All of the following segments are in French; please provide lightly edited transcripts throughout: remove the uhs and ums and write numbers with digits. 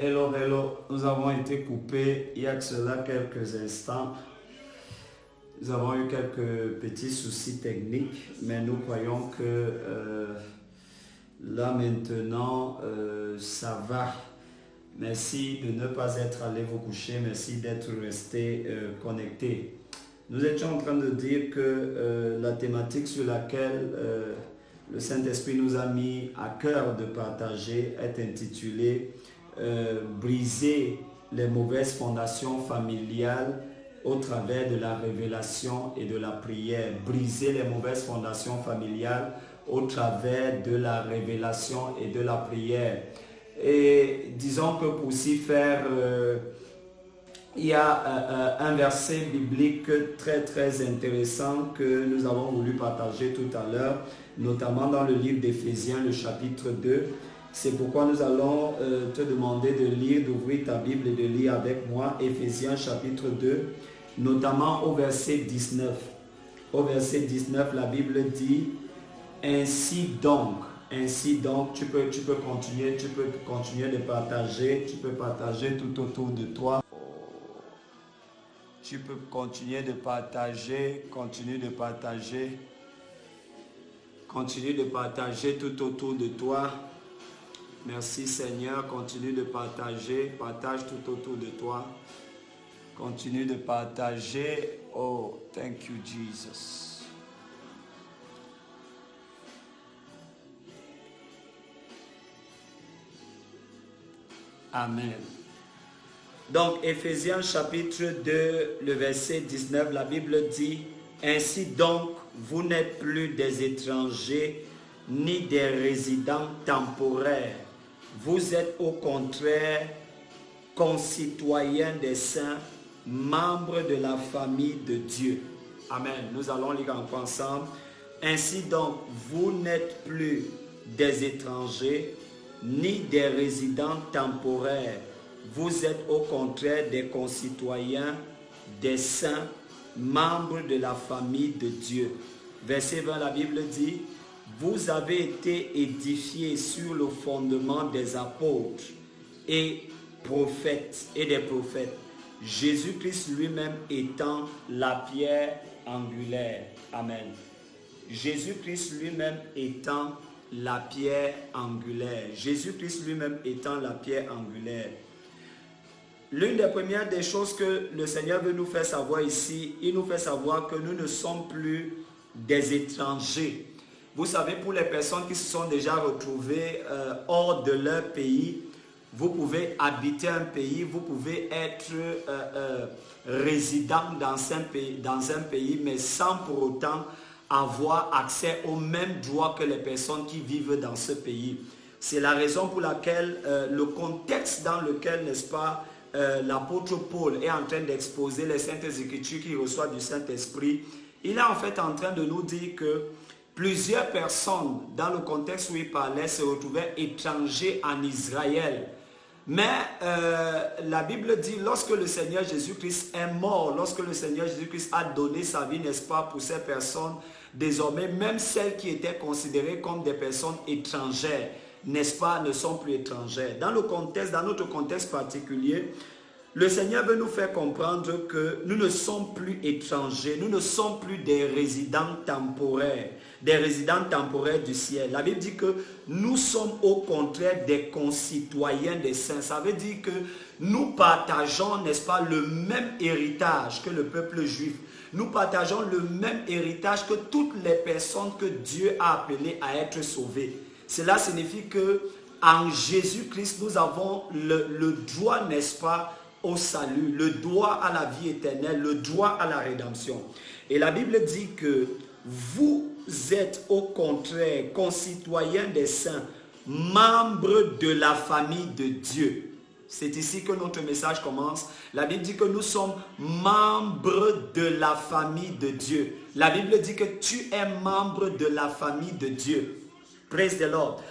Hello. Nous avons été coupés il y a de cela quelques instants. Nous avons eu quelques petits soucis techniques, mais nous croyons que là maintenant, ça va. Merci de ne pas être allé vous coucher, merci d'être resté connecté. Nous étions en train de dire que la thématique sur laquelle le Saint-Esprit nous a mis à cœur de partager est intitulée briser les mauvaises fondations familiales au travers de la révélation et de la prière. Briser les mauvaises fondations familiales au travers de la révélation et de la prière. Et disons que pour s'y faire, il y a un verset biblique très intéressant que nous avons voulu partager tout à l'heure, notamment dans le livre d'Éphésiens, le chapitre 2. C'est pourquoi nous allons te demander de lire, d'ouvrir ta Bible et de lire avec moi Éphésiens chapitre 2, notamment au verset 19. Au verset 19, la Bible dit « Ainsi donc, tu peux continuer de partager, tu peux partager tout autour de toi. Tu peux continuer de partager, continue de partager tout autour de toi. Merci Seigneur, continue de partager, partage tout autour de toi. Continue de partager. Oh, thank you Jesus. Amen. Donc, Éphésiens chapitre 2, le verset 19, la Bible dit « Ainsi donc, vous n'êtes plus des étrangers ni des résidents temporaires. Vous êtes au contraire concitoyens des saints, membres de la famille de Dieu. » Amen. Nous allons lire encore ensemble. « Ainsi donc, vous n'êtes plus des étrangers ni des résidents temporaires. Vous êtes au contraire des concitoyens, des saints, membres de la famille de Dieu. » Verset 20, la Bible dit « Vous avez été édifiés sur le fondement des apôtres et des prophètes, Jésus-Christ lui-même étant la pierre angulaire. » Amen. Jésus-Christ lui-même étant la pierre angulaire. Jésus-Christ lui-même étant la pierre angulaire. L'une des premières des choses que le Seigneur veut nous faire savoir ici, il nous fait savoir que nous ne sommes plus des étrangers. Vous savez, pour les personnes qui se sont déjà retrouvées hors de leur pays, vous pouvez habiter un pays, vous pouvez être résident dans un pays, mais sans pour autant avoir accès aux mêmes droits que les personnes qui vivent dans ce pays. C'est la raison pour laquelle le contexte dans lequel, n'est-ce pas, l'apôtre Paul est en train d'exposer les Saintes Écritures qu'il reçoit du Saint-Esprit, il est en fait en train de nous dire que plusieurs personnes, dans le contexte où il parlait, se retrouvaient étrangers en Israël. Mais la Bible dit, lorsque le Seigneur Jésus-Christ est mort, lorsque le Seigneur Jésus-Christ a donné sa vie, n'est-ce pas, pour ces personnes, désormais, même celles qui étaient considérées comme des personnes étrangères, n'est-ce pas, ne sont plus étrangères. Dans notre contexte particulier, le Seigneur veut nous faire comprendre que nous ne sommes plus étrangers, nous ne sommes plus des résidents temporaires du ciel. La Bible dit que nous sommes au contraire des concitoyens des saints. Ça veut dire que nous partageons, n'est-ce pas, le même héritage que le peuple juif. Nous partageons le même héritage que toutes les personnes que Dieu a appelées à être sauvées. Cela signifie que en Jésus-Christ, nous avons le droit, n'est-ce pas, au salut, le droit à la vie éternelle, le droit à la rédemption. Et la Bible dit que vous êtes au contraire concitoyens des saints, membres de la famille de Dieu. C'est ici que notre message commence. La Bible dit que nous sommes membres de la famille de Dieu. La Bible dit que tu es membre de la famille de Dieu. Praise the Lord.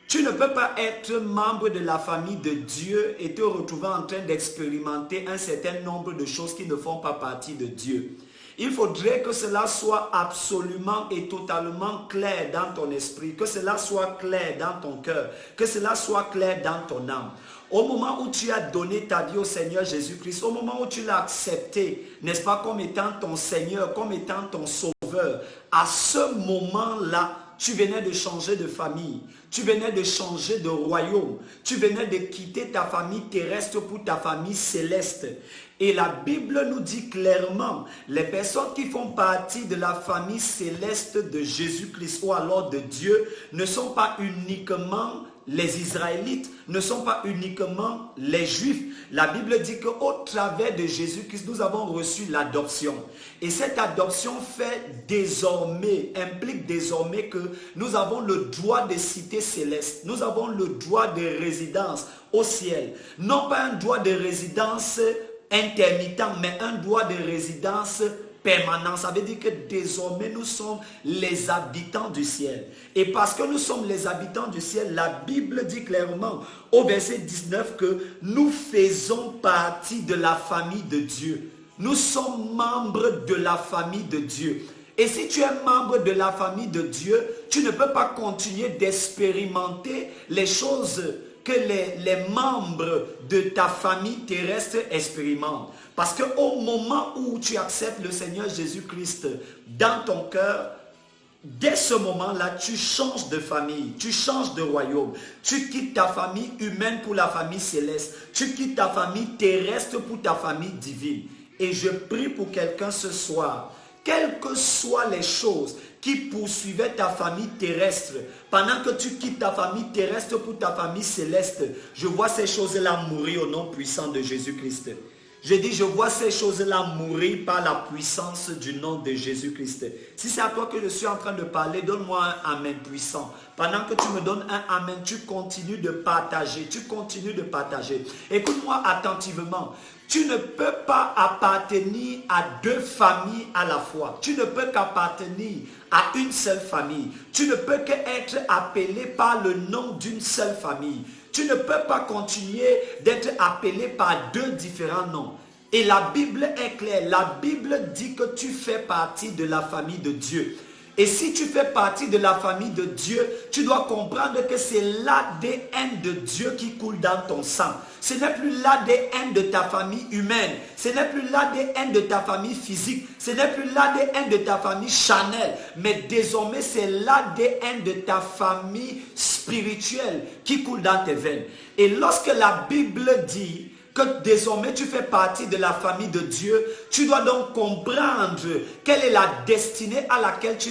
Tu ne peux pas être membre de la famille de Dieu et te retrouver en train d'expérimenter un certain nombre de choses qui ne font pas partie de Dieu. Il faudrait que cela soit absolument et totalement clair dans ton esprit, que cela soit clair dans ton cœur, que cela soit clair dans ton âme. Au moment où tu as donné ta vie au Seigneur Jésus-Christ, au moment où tu l'as accepté, n'est-ce pas, comme étant ton Seigneur, comme étant ton Sauveur, à ce moment-là, tu venais de changer de famille, tu venais de changer de royaume, tu venais de quitter ta famille terrestre pour ta famille céleste. Et la Bible nous dit clairement, les personnes qui font partie de la famille céleste de Jésus-Christ ou alors de Dieu ne sont pas uniquement les Israélites, ne sont pas uniquement les Juifs. La Bible dit qu'au travers de Jésus-Christ, nous avons reçu l'adoption. Et cette adoption implique désormais que nous avons le droit de cité céleste. Nous avons le droit de résidence au ciel. Non pas un droit de résidence intermittent, mais un droit de résidence permanent. Ça veut dire que désormais nous sommes les habitants du ciel. Et parce que nous sommes les habitants du ciel, la Bible dit clairement au verset 19 que nous faisons partie de la famille de Dieu. Nous sommes membres de la famille de Dieu. Et si tu es membre de la famille de Dieu, tu ne peux pas continuer d'expérimenter les choses que les membres de ta famille terrestre expérimentent. Parce qu'au moment où tu acceptes le Seigneur Jésus-Christ dans ton cœur, dès ce moment-là, tu changes de famille, tu changes de royaume. Tu quittes ta famille humaine pour la famille céleste. Tu quittes ta famille terrestre pour ta famille divine. Et je prie pour quelqu'un ce soir, quelles que soient les choses qui poursuivaient ta famille terrestre, pendant que tu quittes ta famille terrestre pour ta famille céleste, je vois ces choses-là mourir au nom puissant de Jésus-Christ. Je dis, je vois ces choses-là mourir par la puissance du nom de Jésus-Christ. Si c'est à toi que je suis en train de parler, donne-moi un amen puissant. Pendant que tu me donnes un amen, tu continues de partager. Tu continues de partager. Écoute-moi attentivement. Tu ne peux pas appartenir à deux familles à la fois. Tu ne peux qu'appartenir à une seule famille. Tu ne peux qu'être appelé par le nom d'une seule famille. Tu ne peux pas continuer d'être appelé par deux différents noms. Et la Bible est claire. La Bible dit que tu fais partie de la famille de Dieu. Et si tu fais partie de la famille de Dieu, tu dois comprendre que c'est l'ADN de Dieu qui coule dans ton sang. Ce n'est plus l'ADN de ta famille humaine. Ce n'est plus l'ADN de ta famille physique. Ce n'est plus l'ADN de ta famille charnelle. Mais désormais, c'est l'ADN de ta famille spirituelle qui coule dans tes veines. Et lorsque la Bible dit que désormais tu fais partie de la famille de Dieu, tu dois donc comprendre quelle est la destinée à laquelle tu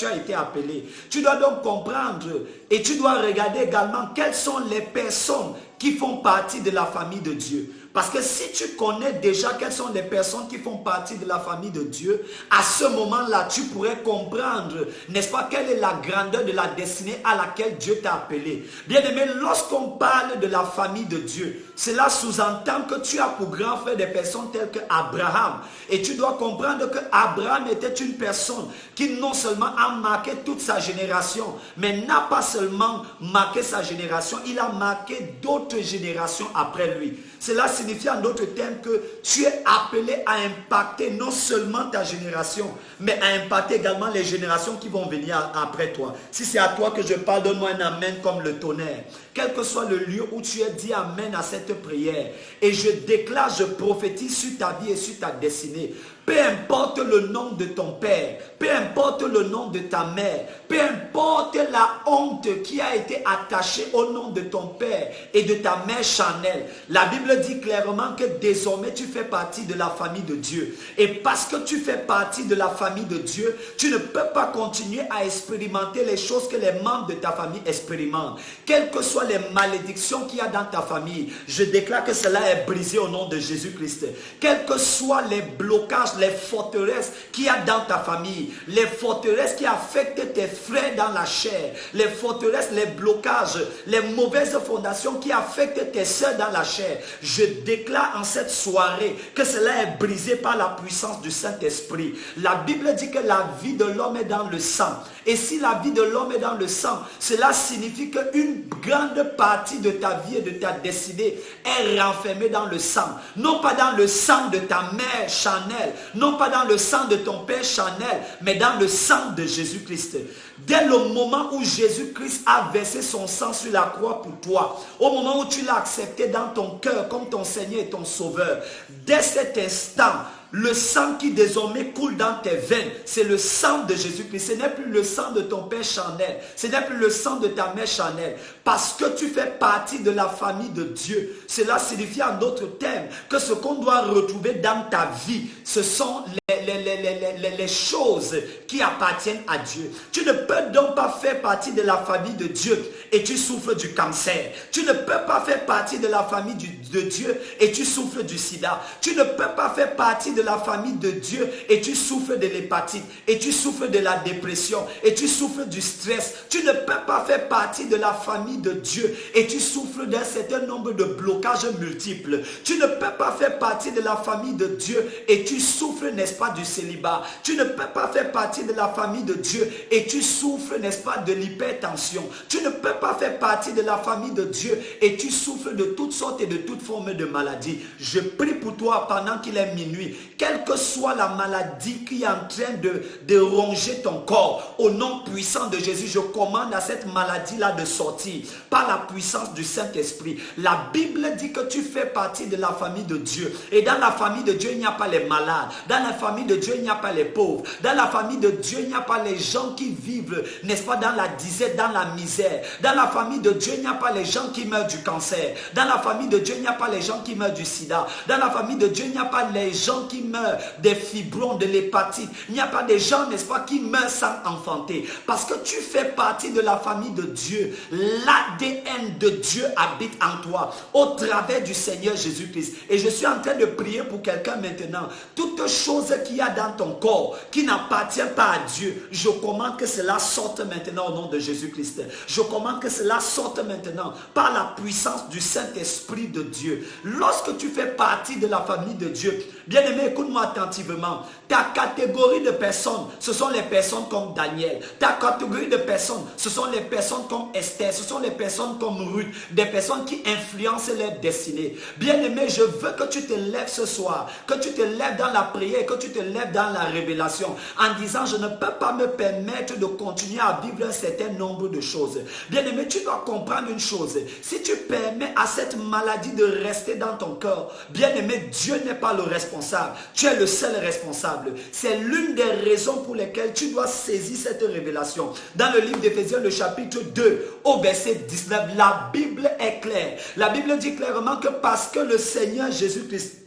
as été appelé. Tu dois donc comprendre et tu dois regarder également quelles sont les personnes qui font partie de la famille de Dieu. Parce que si tu connais déjà quelles sont les personnes qui font partie de la famille de Dieu, à ce moment-là, tu pourrais comprendre, n'est-ce pas, quelle est la grandeur de la destinée à laquelle Dieu t'a appelé. Bien-aimé, lorsqu'on parle de la famille de Dieu, cela sous-entend que tu as pour grand frère des personnes telles que Abraham. Et tu dois comprendre que Abraham était une personne qui non seulement a marqué toute sa génération, mais n'a pas seulement marqué sa génération, il a marqué d'autres générations après lui. Cela signifie en d'autres termes que tu es appelé à impacter non seulement ta génération, mais à impacter également les générations qui vont venir après toi. Si c'est à toi que je parle, donne-moi un amen comme le tonnerre. Quel que soit le lieu où tu es, dis amen à cette prière. Et je déclare, je prophétise sur ta vie et sur ta destinée. Peu importe le nom de ton père, peu importe le nom de ta mère, peu importe la honte qui a été attachée au nom de ton père et de ta mère charnelle. La Bible dit clairement que désormais tu fais partie de la famille de Dieu. Et parce que tu fais partie de la famille de Dieu, tu ne peux pas continuer à expérimenter les choses que les membres de ta famille expérimentent. Quelles que soient les malédictions qu'il y a dans ta famille, je déclare que cela est brisé au nom de Jésus-Christ. Quels que soient les blocages, les forteresses qu'il y a dans ta famille, les forteresses qui affectent tes frères dans la chair, les forteresses, les blocages, les mauvaises fondations qui affectent tes soeurs dans la chair, je déclare en cette soirée que cela est brisé par la puissance du Saint-Esprit. La Bible dit que la vie de l'homme est dans le sang. Et si la vie de l'homme est dans le sang, cela signifie qu'une grande partie de ta vie et de ta destinée est renfermée dans le sang. Non pas dans le sang de ta mère charnelle, non pas dans le sang de ton père charnel, mais dans le sang de Jésus-Christ. Dès le moment où Jésus-Christ a versé son sang sur la croix pour toi, au moment où tu l'as accepté dans ton cœur comme ton Seigneur et ton Sauveur, dès cet instant, le sang qui désormais coule dans tes veines, c'est le sang de Jésus-Christ. Ce n'est plus le sang de ton père charnel. Ce n'est plus le sang de ta mère charnelle. Parce que tu fais partie de la famille de Dieu. Cela signifie en d'autres termes que ce qu'on doit retrouver dans ta vie, ce sont les choses qui appartiennent à Dieu. Tu ne peux donc pas faire partie de la famille de Dieu et tu souffres du cancer. Tu ne peux pas faire partie de la famille de Dieu et tu souffres du sida. Tu ne peux pas faire partie de la famille de Dieu et tu souffres de l'hépatite et tu souffres de la dépression et tu souffres du stress. Tu ne peux pas faire partie de la famille de Dieu et tu souffres d'un certain nombre de blocages multiples. Tu ne peux pas faire partie de la famille de Dieu et tu souffres, n'est-ce pas, du célibat. Tu ne peux pas faire partie de la famille de Dieu et tu souffres, n'est-ce pas, de l'hypertension. Tu ne peux pas faire partie de la famille de Dieu et tu souffres de toutes sortes et de toutes formes de maladies. Je prie pour toi pendant qu'il est minuit. Quelle que soit la maladie qui est en train de ronger ton corps, au nom puissant de Jésus, je commande à cette maladie-là de sortir par la puissance du Saint-Esprit. La Bible dit que tu fais partie de la famille de Dieu. Et dans la famille de Dieu, il n'y a pas les malades. Dans la famille de Dieu, il n'y a pas les pauvres. Dans la famille de Dieu, il n'y a pas les gens qui vivent, n'est-ce pas, dans la disette, dans la misère. Dans la famille de Dieu, il n'y a pas les gens qui meurent du cancer. Dans la famille de Dieu, il n'y a pas les gens qui meurent du sida. Dans la famille de Dieu, il n'y a pas les gens qui meurent des fibromes, de l'hépatite. Il n'y a pas des gens, n'est-ce pas, qui meurent sans enfanter. Parce que tu fais partie de la famille de Dieu. L'ADN de Dieu habite en toi au travers du Seigneur Jésus-Christ. Et je suis en train de prier pour quelqu'un maintenant. Toute chose qu'il y a dans ton corps qui n'appartient pas à Dieu, je commande que cela sorte maintenant au nom de Jésus-Christ. Je commande que cela sorte maintenant par la puissance du Saint-Esprit de Dieu. Lorsque tu fais partie de la famille de Dieu, bien-aimé, écoute-moi attentivement. Ta catégorie de personnes, ce sont les personnes comme Daniel. Ta catégorie de personnes, ce sont les personnes comme Esther. Ce sont les personnes comme Ruth. Des personnes qui influencent leur destinée. Bien-aimé, je veux que tu te lèves ce soir. Que tu te lèves dans la prière. Que tu te lèves dans la révélation. En disant, je ne peux pas me permettre de continuer à vivre un certain nombre de choses. Bien-aimé, tu dois comprendre une chose. Si tu permets à cette maladie de rester dans ton cœur, bien-aimé, Dieu n'est pas le responsable. Tu es le seul responsable. C'est l'une des raisons pour lesquelles tu dois saisir cette révélation. Dans le livre d'Éphésiens, le chapitre 2, au verset 19, la Bible est claire. La Bible dit clairement que parce que le Seigneur Jésus-Christ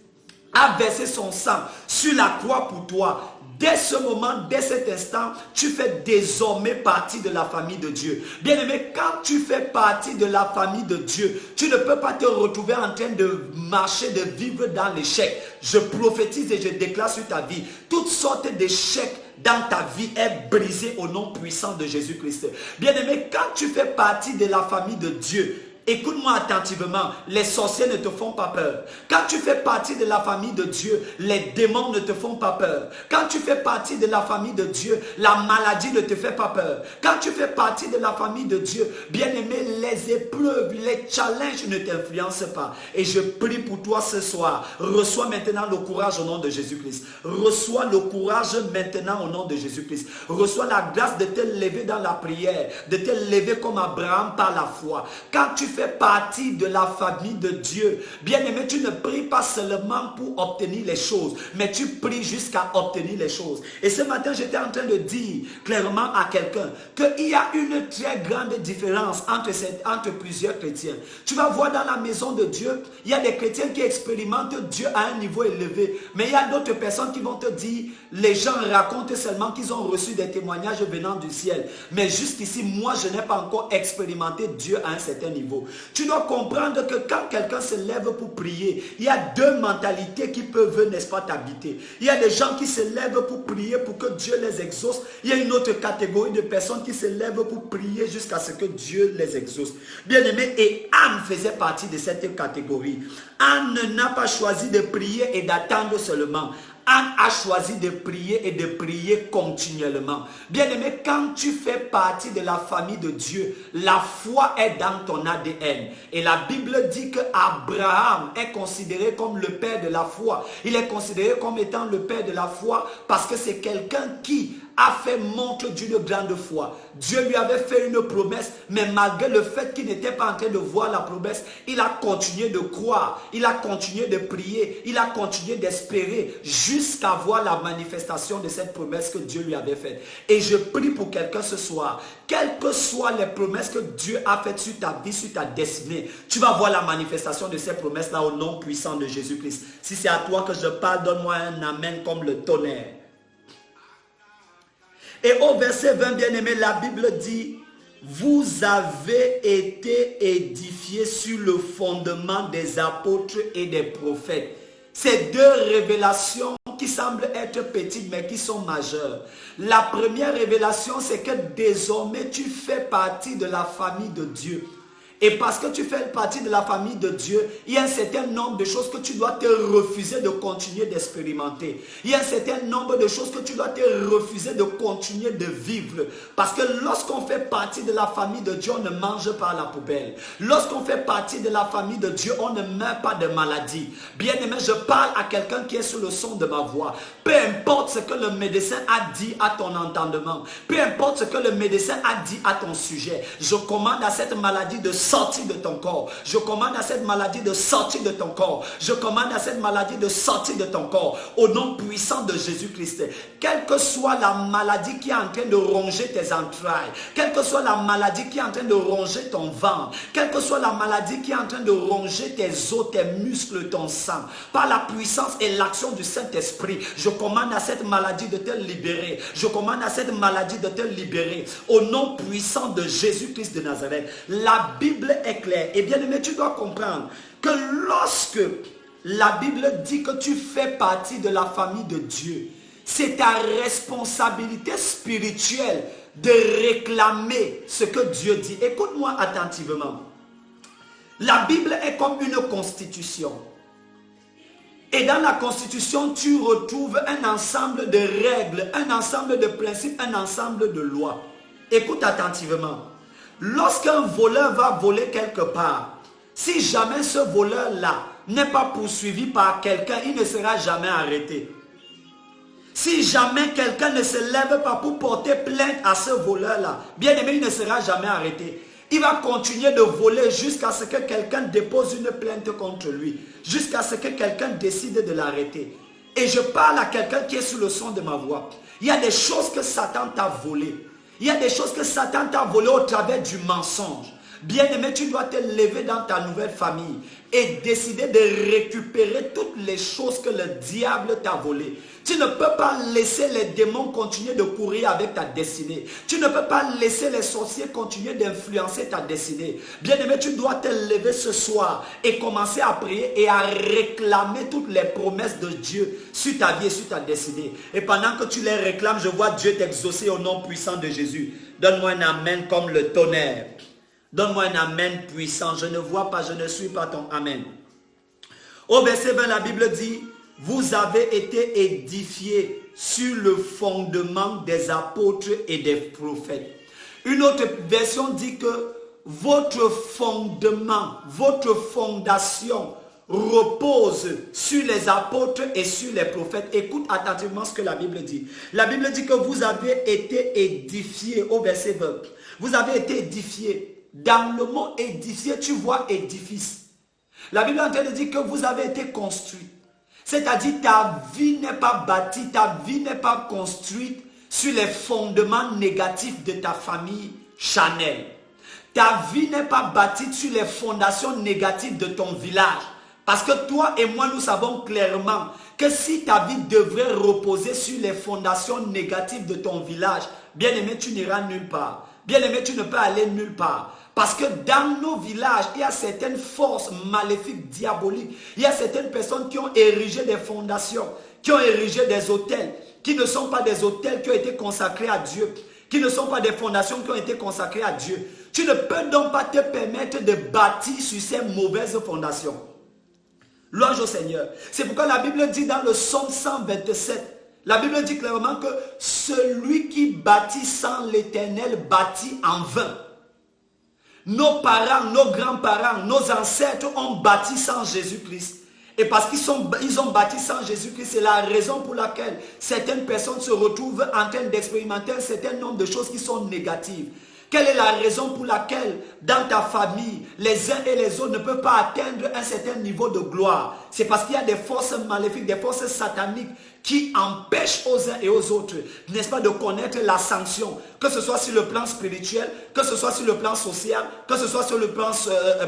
a versé son sang sur la croix pour toi, dès ce moment, dès cet instant, tu fais désormais partie de la famille de Dieu. Bien-aimé, quand tu fais partie de la famille de Dieu, tu ne peux pas te retrouver en train de marcher, de vivre dans l'échec. Je prophétise et je déclare sur ta vie, toutes sortes d'échecs dans ta vie est brisé au nom puissant de Jésus-Christ. Bien-aimé, quand tu fais partie de la famille de Dieu, écoute-moi attentivement, les sorciers ne te font pas peur. Quand tu fais partie de la famille de Dieu, les démons ne te font pas peur. Quand tu fais partie de la famille de Dieu, la maladie ne te fait pas peur. Quand tu fais partie de la famille de Dieu, bien-aimé, les épreuves, les challenges ne t'influencent pas. Et je prie pour toi ce soir. Reçois maintenant le courage au nom de Jésus-Christ. Reçois le courage maintenant au nom de Jésus-Christ. Reçois la grâce de te lever dans la prière, de te lever comme Abraham par la foi. Quand tu fais partie de la famille de Dieu, bien-aimé, tu ne pries pas seulement pour obtenir les choses, mais tu pries jusqu'à obtenir les choses. Et ce matin, j'étais en train de dire clairement à quelqu'un qu'il y a une très grande différence entre plusieurs chrétiens. Tu vas voir dans la maison de Dieu, il y a des chrétiens qui expérimentent Dieu à un niveau élevé, mais il y a d'autres personnes qui vont te dire, les gens racontent seulement qu'ils ont reçu des témoignages venant du ciel, mais jusqu'ici, moi, je n'ai pas encore expérimenté Dieu à un certain niveau. Tu dois comprendre que quand quelqu'un se lève pour prier, il y a deux mentalités qui peuvent, n'est-ce pas, t'habiter. Il y a des gens qui se lèvent pour prier pour que Dieu les exauce. Il y a une autre catégorie de personnes qui se lèvent pour prier jusqu'à ce que Dieu les exauce. Bien-aimé, et Anne faisait partie de cette catégorie. Anne n'a pas choisi de prier et d'attendre seulement. Anne a choisi de prier et de prier continuellement. Bien-aimé, quand tu fais partie de la famille de Dieu, la foi est dans ton ADN. Et la Bible dit que Abraham est considéré comme le père de la foi. Il est considéré comme étant le père de la foi parce que c'est quelqu'un qui a fait montre d'une grande foi. Dieu lui avait fait une promesse, mais malgré le fait qu'il n'était pas en train de voir la promesse, il a continué de croire, il a continué de prier, il a continué d'espérer jusqu'à voir la manifestation de cette promesse que Dieu lui avait faite. Et je prie pour quelqu'un ce soir, quelles que soient les promesses que Dieu a faites sur ta vie, sur ta destinée, tu vas voir la manifestation de ces promesses-là au nom puissant de Jésus-Christ. Si c'est à toi que je parle, donne-moi un amen comme le tonnerre. Et au verset 20, bien-aimé, la Bible dit, vous avez été édifiés sur le fondement des apôtres et des prophètes. Ces deux révélations qui semblent être petites mais qui sont majeures. La première révélation, c'est que désormais tu fais partie de la famille de Dieu. Et parce que tu fais partie de la famille de Dieu, il y a un certain nombre de choses que tu dois te refuser de continuer d'expérimenter. Il y a un certain nombre de choses que tu dois te refuser de continuer de vivre. Parce que lorsqu'on fait partie de la famille de Dieu, on ne mange pas à la poubelle. Lorsqu'on fait partie de la famille de Dieu, on ne meurt pas de maladie. Bien-aimé, je parle à quelqu'un qui est sous le son de ma voix. Peu importe ce que le médecin a dit à ton entendement, peu importe ce que le médecin a dit à ton sujet, je commande à cette maladie de sortir de ton corps. Je commande à cette maladie de sortir de ton corps. Je commande à cette maladie de sortir de ton corps. Au nom puissant de Jésus-Christ. Quelle que soit la maladie qui est en train de ronger tes entrailles, quelle que soit la maladie qui est en train de ronger ton ventre, quelle que soit la maladie qui est en train de ronger tes os, tes muscles, ton sang, par la puissance et l'action du Saint-Esprit, je commande à cette maladie de te libérer. Je commande à cette maladie de te libérer. Au nom puissant de Jésus-Christ de Nazareth. La Bible est claire. Et bien aimé, tu dois comprendre que lorsque la Bible dit que tu fais partie de la famille de Dieu, c'est ta responsabilité spirituelle de réclamer ce que Dieu dit. Écoute-moi attentivement. La Bible est comme une constitution. Et dans la constitution, tu retrouves un ensemble de règles, un ensemble de principes, un ensemble de lois. Écoute attentivement. Lorsqu'un voleur va voler quelque part, si jamais ce voleur-là n'est pas poursuivi par quelqu'un, il ne sera jamais arrêté. Si jamais quelqu'un ne se lève pas pour porter plainte à ce voleur-là, bien aimé, il ne sera jamais arrêté. Il va continuer de voler jusqu'à ce que quelqu'un dépose une plainte contre lui, jusqu'à ce que quelqu'un décide de l'arrêter. Et je parle à quelqu'un qui est sous le son de ma voix. Il y a des choses que Satan t'a volées. Il y a des choses que Satan t'a volées au travers du mensonge. Bien-aimé, tu dois te lever dans ta nouvelle famille et décider de récupérer toutes les choses que le diable t'a volées. Tu ne peux pas laisser les démons continuer de courir avec ta destinée. Tu ne peux pas laisser les sorciers continuer d'influencer ta destinée. Bien-aimé, tu dois te lever ce soir et commencer à prier et à réclamer toutes les promesses de Dieu sur ta vie et sur ta destinée. Et pendant que tu les réclames, je vois Dieu t'exaucer au nom puissant de Jésus. Donne-moi un amen comme le tonnerre. Donne-moi un amen puissant. Je ne vois pas, je ne suis pas ton amen. Au verset 20, la Bible dit, vous avez été édifiés sur le fondement des apôtres et des prophètes. Une autre version dit que votre fondement, votre fondation repose sur les apôtres et sur les prophètes. Écoute attentivement ce que la Bible dit. La Bible dit que vous avez été édifiés au verset 20. Vous avez été édifiés. Dans le mot édifié, tu vois édifice. La Bible est en train de dire que vous avez été construit. C'est-à-dire ta vie n'est pas bâtie, ta vie n'est pas construite sur les fondements négatifs de ta famille charnelle. Ta vie n'est pas bâtie sur les fondations négatives de ton village. Parce que toi et moi, nous savons clairement que si ta vie devrait reposer sur les fondations négatives de ton village, bien aimé, tu n'iras nulle part. Bien aimé, tu ne peux aller nulle part. Parce que dans nos villages, il y a certaines forces maléfiques, diaboliques. Il y a certaines personnes qui ont érigé des fondations, qui ont érigé des hôtels, qui ne sont pas des hôtels qui ont été consacrés à Dieu, qui ne sont pas des fondations qui ont été consacrées à Dieu. Tu ne peux donc pas te permettre de bâtir sur ces mauvaises fondations. Louange au Seigneur. C'est pourquoi la Bible dit dans le psaume 127, la Bible dit clairement que celui qui bâtit sans l'Éternel bâtit en vain. Nos parents, nos grands-parents, nos ancêtres ont bâti sans Jésus-Christ. Et parce qu'ils ont bâti sans Jésus-Christ, c'est la raison pour laquelle certaines personnes se retrouvent en train d'expérimenter un certain nombre de choses qui sont négatives. Quelle est la raison pour laquelle dans ta famille, les uns et les autres ne peuvent pas atteindre un certain niveau de gloire? C'est parce qu'il y a des forces maléfiques, des forces sataniques qui empêchent aux uns et aux autres, n'est-ce pas, de connaître la sanction, que ce soit sur le plan spirituel, que ce soit sur le plan social, que ce soit sur le plan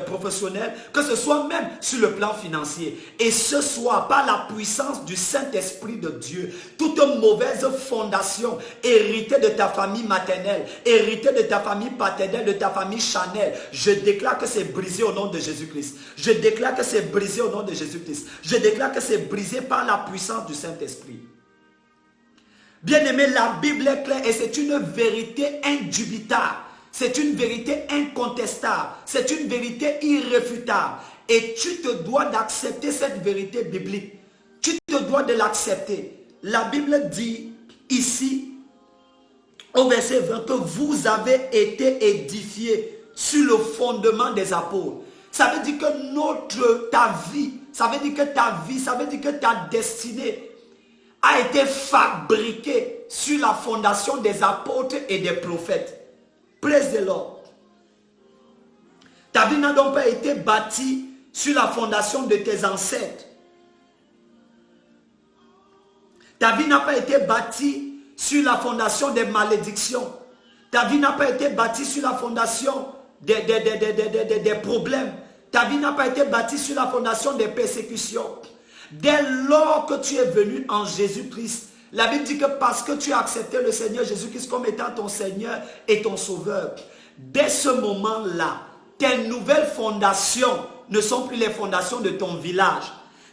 professionnel, que ce soit même sur le plan financier. Et ce soir, par la puissance du Saint-Esprit de Dieu, toute mauvaise fondation héritée de ta famille maternelle, héritée de ta famille paternelle, de ta famille charnelle, je déclare que c'est brisé au nom de Jésus-Christ. Je déclare que c'est brisé au nom de Jésus-Christ. Je déclare que c'est brisé par la puissance du Saint-Esprit. Bien-aimé, la Bible est claire et c'est une vérité indubitable. C'est une vérité incontestable. C'est une vérité irréfutable. Et tu te dois d'accepter cette vérité biblique. Tu te dois de l'accepter. La Bible dit ici, au verset 20, que vous avez été édifiés sur le fondement des apôtres. Ça veut dire que ta vie, ça veut dire que ta destinée a été fabriquée sur la fondation des apôtres et des prophètes. Praise the Lord. Ta vie n'a donc pas été bâtie sur la fondation de tes ancêtres. Ta vie n'a pas été bâtie sur la fondation des malédictions. Ta vie n'a pas été bâtie sur la fondation des problèmes. Ta vie n'a pas été bâtie sur la fondation des persécutions. Dès lors que tu es venu en Jésus-Christ, la Bible dit que parce que tu as accepté le Seigneur Jésus-Christ comme étant ton Seigneur et ton Sauveur, dès ce moment-là, tes nouvelles fondations ne sont plus les fondations de ton village.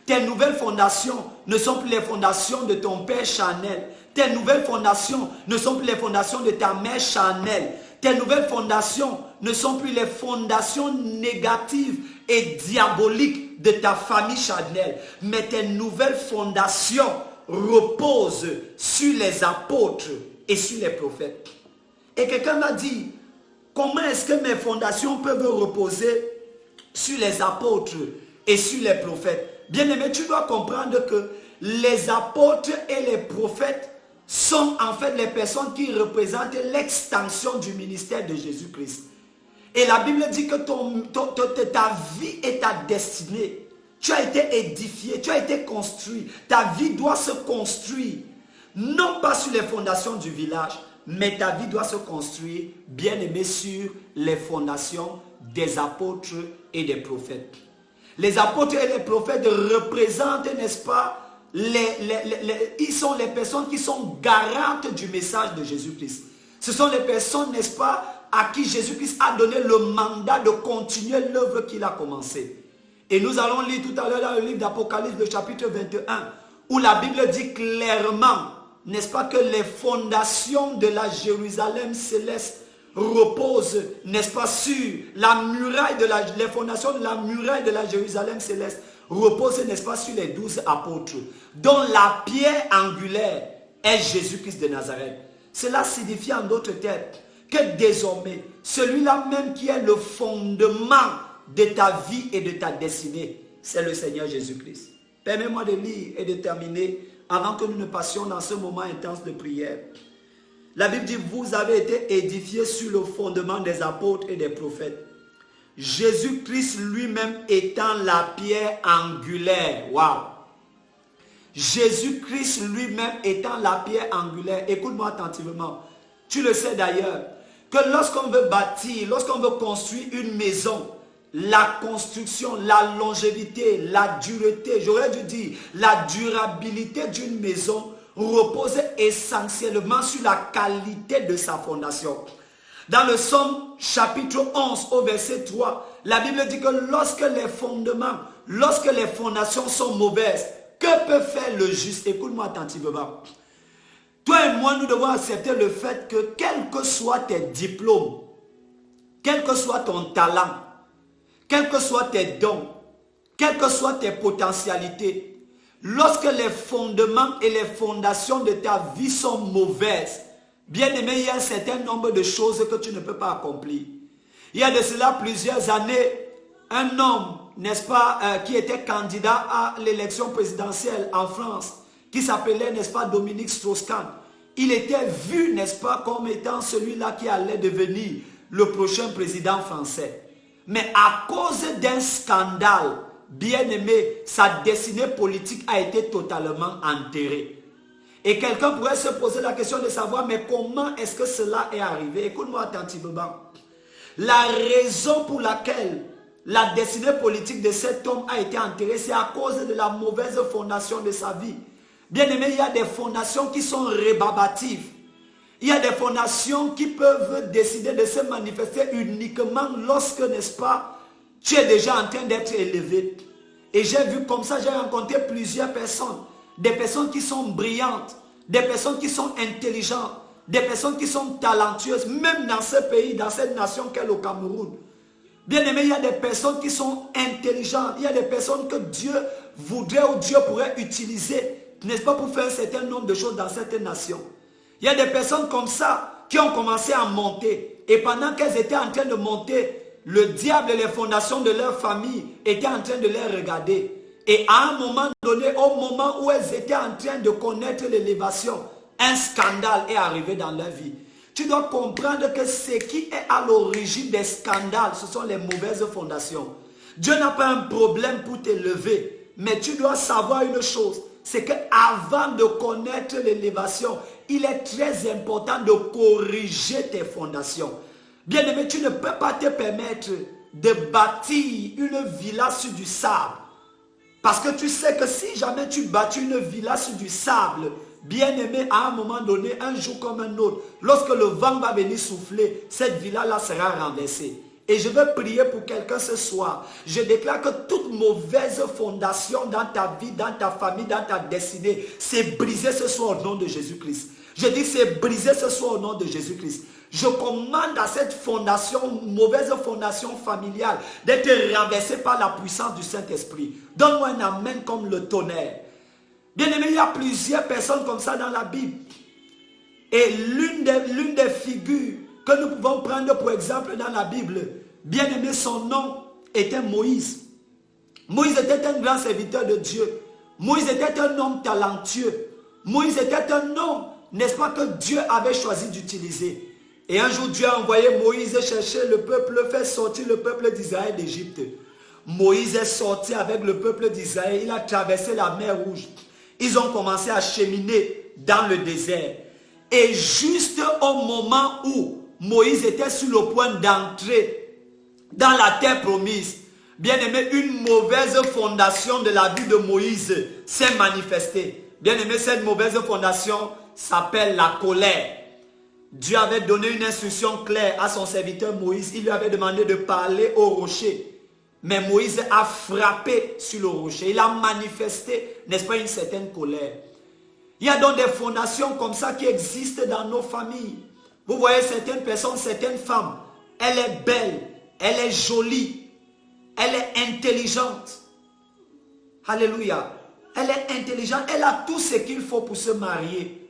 Tes nouvelles fondations ne sont plus les fondations de ton père charnel. Tes nouvelles fondations ne sont plus les fondations de ta mère charnelle. Tes nouvelles fondations ne sont plus les fondations négatives et diaboliques de ta famille charnelle. Mais tes nouvelles fondations reposent sur les apôtres et sur les prophètes. Et quelqu'un m'a dit, comment est-ce que mes fondations peuvent reposer sur les apôtres et sur les prophètes? Bien-aimé, tu dois comprendre que les apôtres et les prophètes sont en fait les personnes qui représentent l'extension du ministère de Jésus-Christ. Et la Bible dit que ta vie et ta destinée, tu as été édifié, tu as été construit. Ta vie doit se construire, non pas sur les fondations du village, mais ta vie doit se construire, bien aimé, sur les fondations des apôtres et des prophètes. Les apôtres et les prophètes représentent, n'est-ce pas, ils sont les personnes qui sont garantes du message de Jésus-Christ. Ce sont les personnes, n'est-ce pas, à qui Jésus-Christ a donné le mandat de continuer l'œuvre qu'il a commencée. Et nous allons lire tout à l'heure dans le livre d'Apocalypse, le chapitre 21, où la Bible dit clairement, n'est-ce pas, que les fondations de la Jérusalem céleste reposent, n'est-ce pas, sur la muraille les fondations de la muraille de la Jérusalem céleste reposent, n'est-ce pas, sur les 12 apôtres, dont la pierre angulaire est Jésus-Christ de Nazareth. Cela signifie en d'autres termes que désormais, celui-là même qui est le fondement de ta vie et de ta destinée, c'est le Seigneur Jésus-Christ. Permets-moi de lire et de terminer avant que nous ne passions dans ce moment intense de prière. La Bible dit, vous avez été édifiés sur le fondement des apôtres et des prophètes. Jésus-Christ lui-même étant la pierre angulaire. Waouh! Jésus-Christ lui-même étant la pierre angulaire. Écoute-moi attentivement. Tu le sais d'ailleurs, que lorsqu'on veut bâtir, lorsqu'on veut construire une maison, la construction, la longévité, la dureté, j'aurais dû dire la durabilité d'une maison repose essentiellement sur la qualité de sa fondation. Dans le Psaume chapitre 11 au verset 3, la Bible dit que lorsque les fondations sont mauvaises, que peut faire le juste? Écoute-moi attentivement. Toi et moi, nous devons accepter le fait que quels que soient tes diplômes, quel que soit ton talent, quels que soient tes dons, quelles que soient tes potentialités, lorsque les fondements et les fondations de ta vie sont mauvaises, bien-aimé, il y a un certain nombre de choses que tu ne peux pas accomplir. Il y a de cela plusieurs années, un homme, n'est-ce pas, qui était candidat à l'élection présidentielle en France, qui s'appelait, n'est-ce pas, Dominique Strauss-Kahn. Il était vu, n'est-ce pas, comme étant celui-là qui allait devenir le prochain président français. Mais à cause d'un scandale, bien aimé, sa destinée politique a été totalement enterrée. Et quelqu'un pourrait se poser la question de savoir, mais comment est-ce que cela est arrivé? Écoute-moi attentivement. La raison pour laquelle la destinée politique de cet homme a été enterrée, c'est à cause de la mauvaise fondation de sa vie. Bien aimé, il y a des fondations qui sont rébarbatives. Il y a des fondations qui peuvent décider de se manifester uniquement lorsque, n'est-ce pas, tu es déjà en train d'être élevé. Et j'ai vu comme ça, j'ai rencontré plusieurs personnes. Des personnes qui sont brillantes, des personnes qui sont intelligentes, des personnes qui sont talentueuses, même dans ce pays, dans cette nation qu'est le Cameroun. Bien aimé, il y a des personnes qui sont intelligentes. Il y a des personnes que Dieu voudrait ou Dieu pourrait utiliser, n'est-ce pas, pour faire un certain nombre de choses dans cette nation. Il y a des personnes comme ça qui ont commencé à monter. Et pendant qu'elles étaient en train de monter, le diable et les fondations de leur famille étaient en train de les regarder. Et à un moment donné, au moment où elles étaient en train de connaître l'élévation, un scandale est arrivé dans leur vie. Tu dois comprendre que ce qui est à l'origine des scandales, ce sont les mauvaises fondations. Dieu n'a pas un problème pour t'élever, mais tu dois savoir une chose, c'est qu'avant de connaître l'élévation, il est très important de corriger tes fondations. Bien-aimé, tu ne peux pas te permettre de bâtir une villa sur du sable. Parce que tu sais que si jamais tu bâtis une villa sur du sable, bien-aimé, à un moment donné, un jour comme un autre, lorsque le vent va venir souffler, cette villa-là sera renversée. Et je veux prier pour quelqu'un ce soir. Je déclare que toute mauvaise fondation dans ta vie, dans ta famille, dans ta destinée, c'est brisé ce soir au nom de Jésus-Christ. Je dis c'est brisé ce soir au nom de Jésus-Christ. Je commande à cette fondation, mauvaise fondation familiale, d'être renversée par la puissance du Saint-Esprit. Donne-moi un amen comme le tonnerre. Bien aimé, il y a plusieurs personnes comme ça dans la Bible. Et l'une des figures que nous pouvons prendre pour exemple dans la Bible, bien aimé, son nom était Moïse. Moïse était un grand serviteur de Dieu. Moïse était un homme talentueux. Moïse était un homme, n'est-ce pas, que Dieu avait choisi d'utiliser. Et un jour, Dieu a envoyé Moïse chercher le peuple, faire sortir le peuple d'Israël d'Égypte. Moïse est sorti avec le peuple d'Israël. Il a traversé la mer Rouge. Ils ont commencé à cheminer dans le désert. Et juste au moment où Moïse était sur le point d'entrer dans la terre promise, bien aimé, une mauvaise fondation de la vie de Moïse s'est manifestée. Bien aimé, cette mauvaise fondation s'appelle la colère. Dieu avait donné une instruction claire à son serviteur Moïse. Il lui avait demandé de parler au rocher. Mais Moïse a frappé sur le rocher. Il a manifesté, n'est-ce pas, une certaine colère. Il y a donc des fondations comme ça qui existent dans nos familles. Vous voyez certaines personnes, certaines femmes, elle est belle, elle est jolie, elle est intelligente. Alléluia. Elle est intelligente, elle a tout ce qu'il faut pour se marier.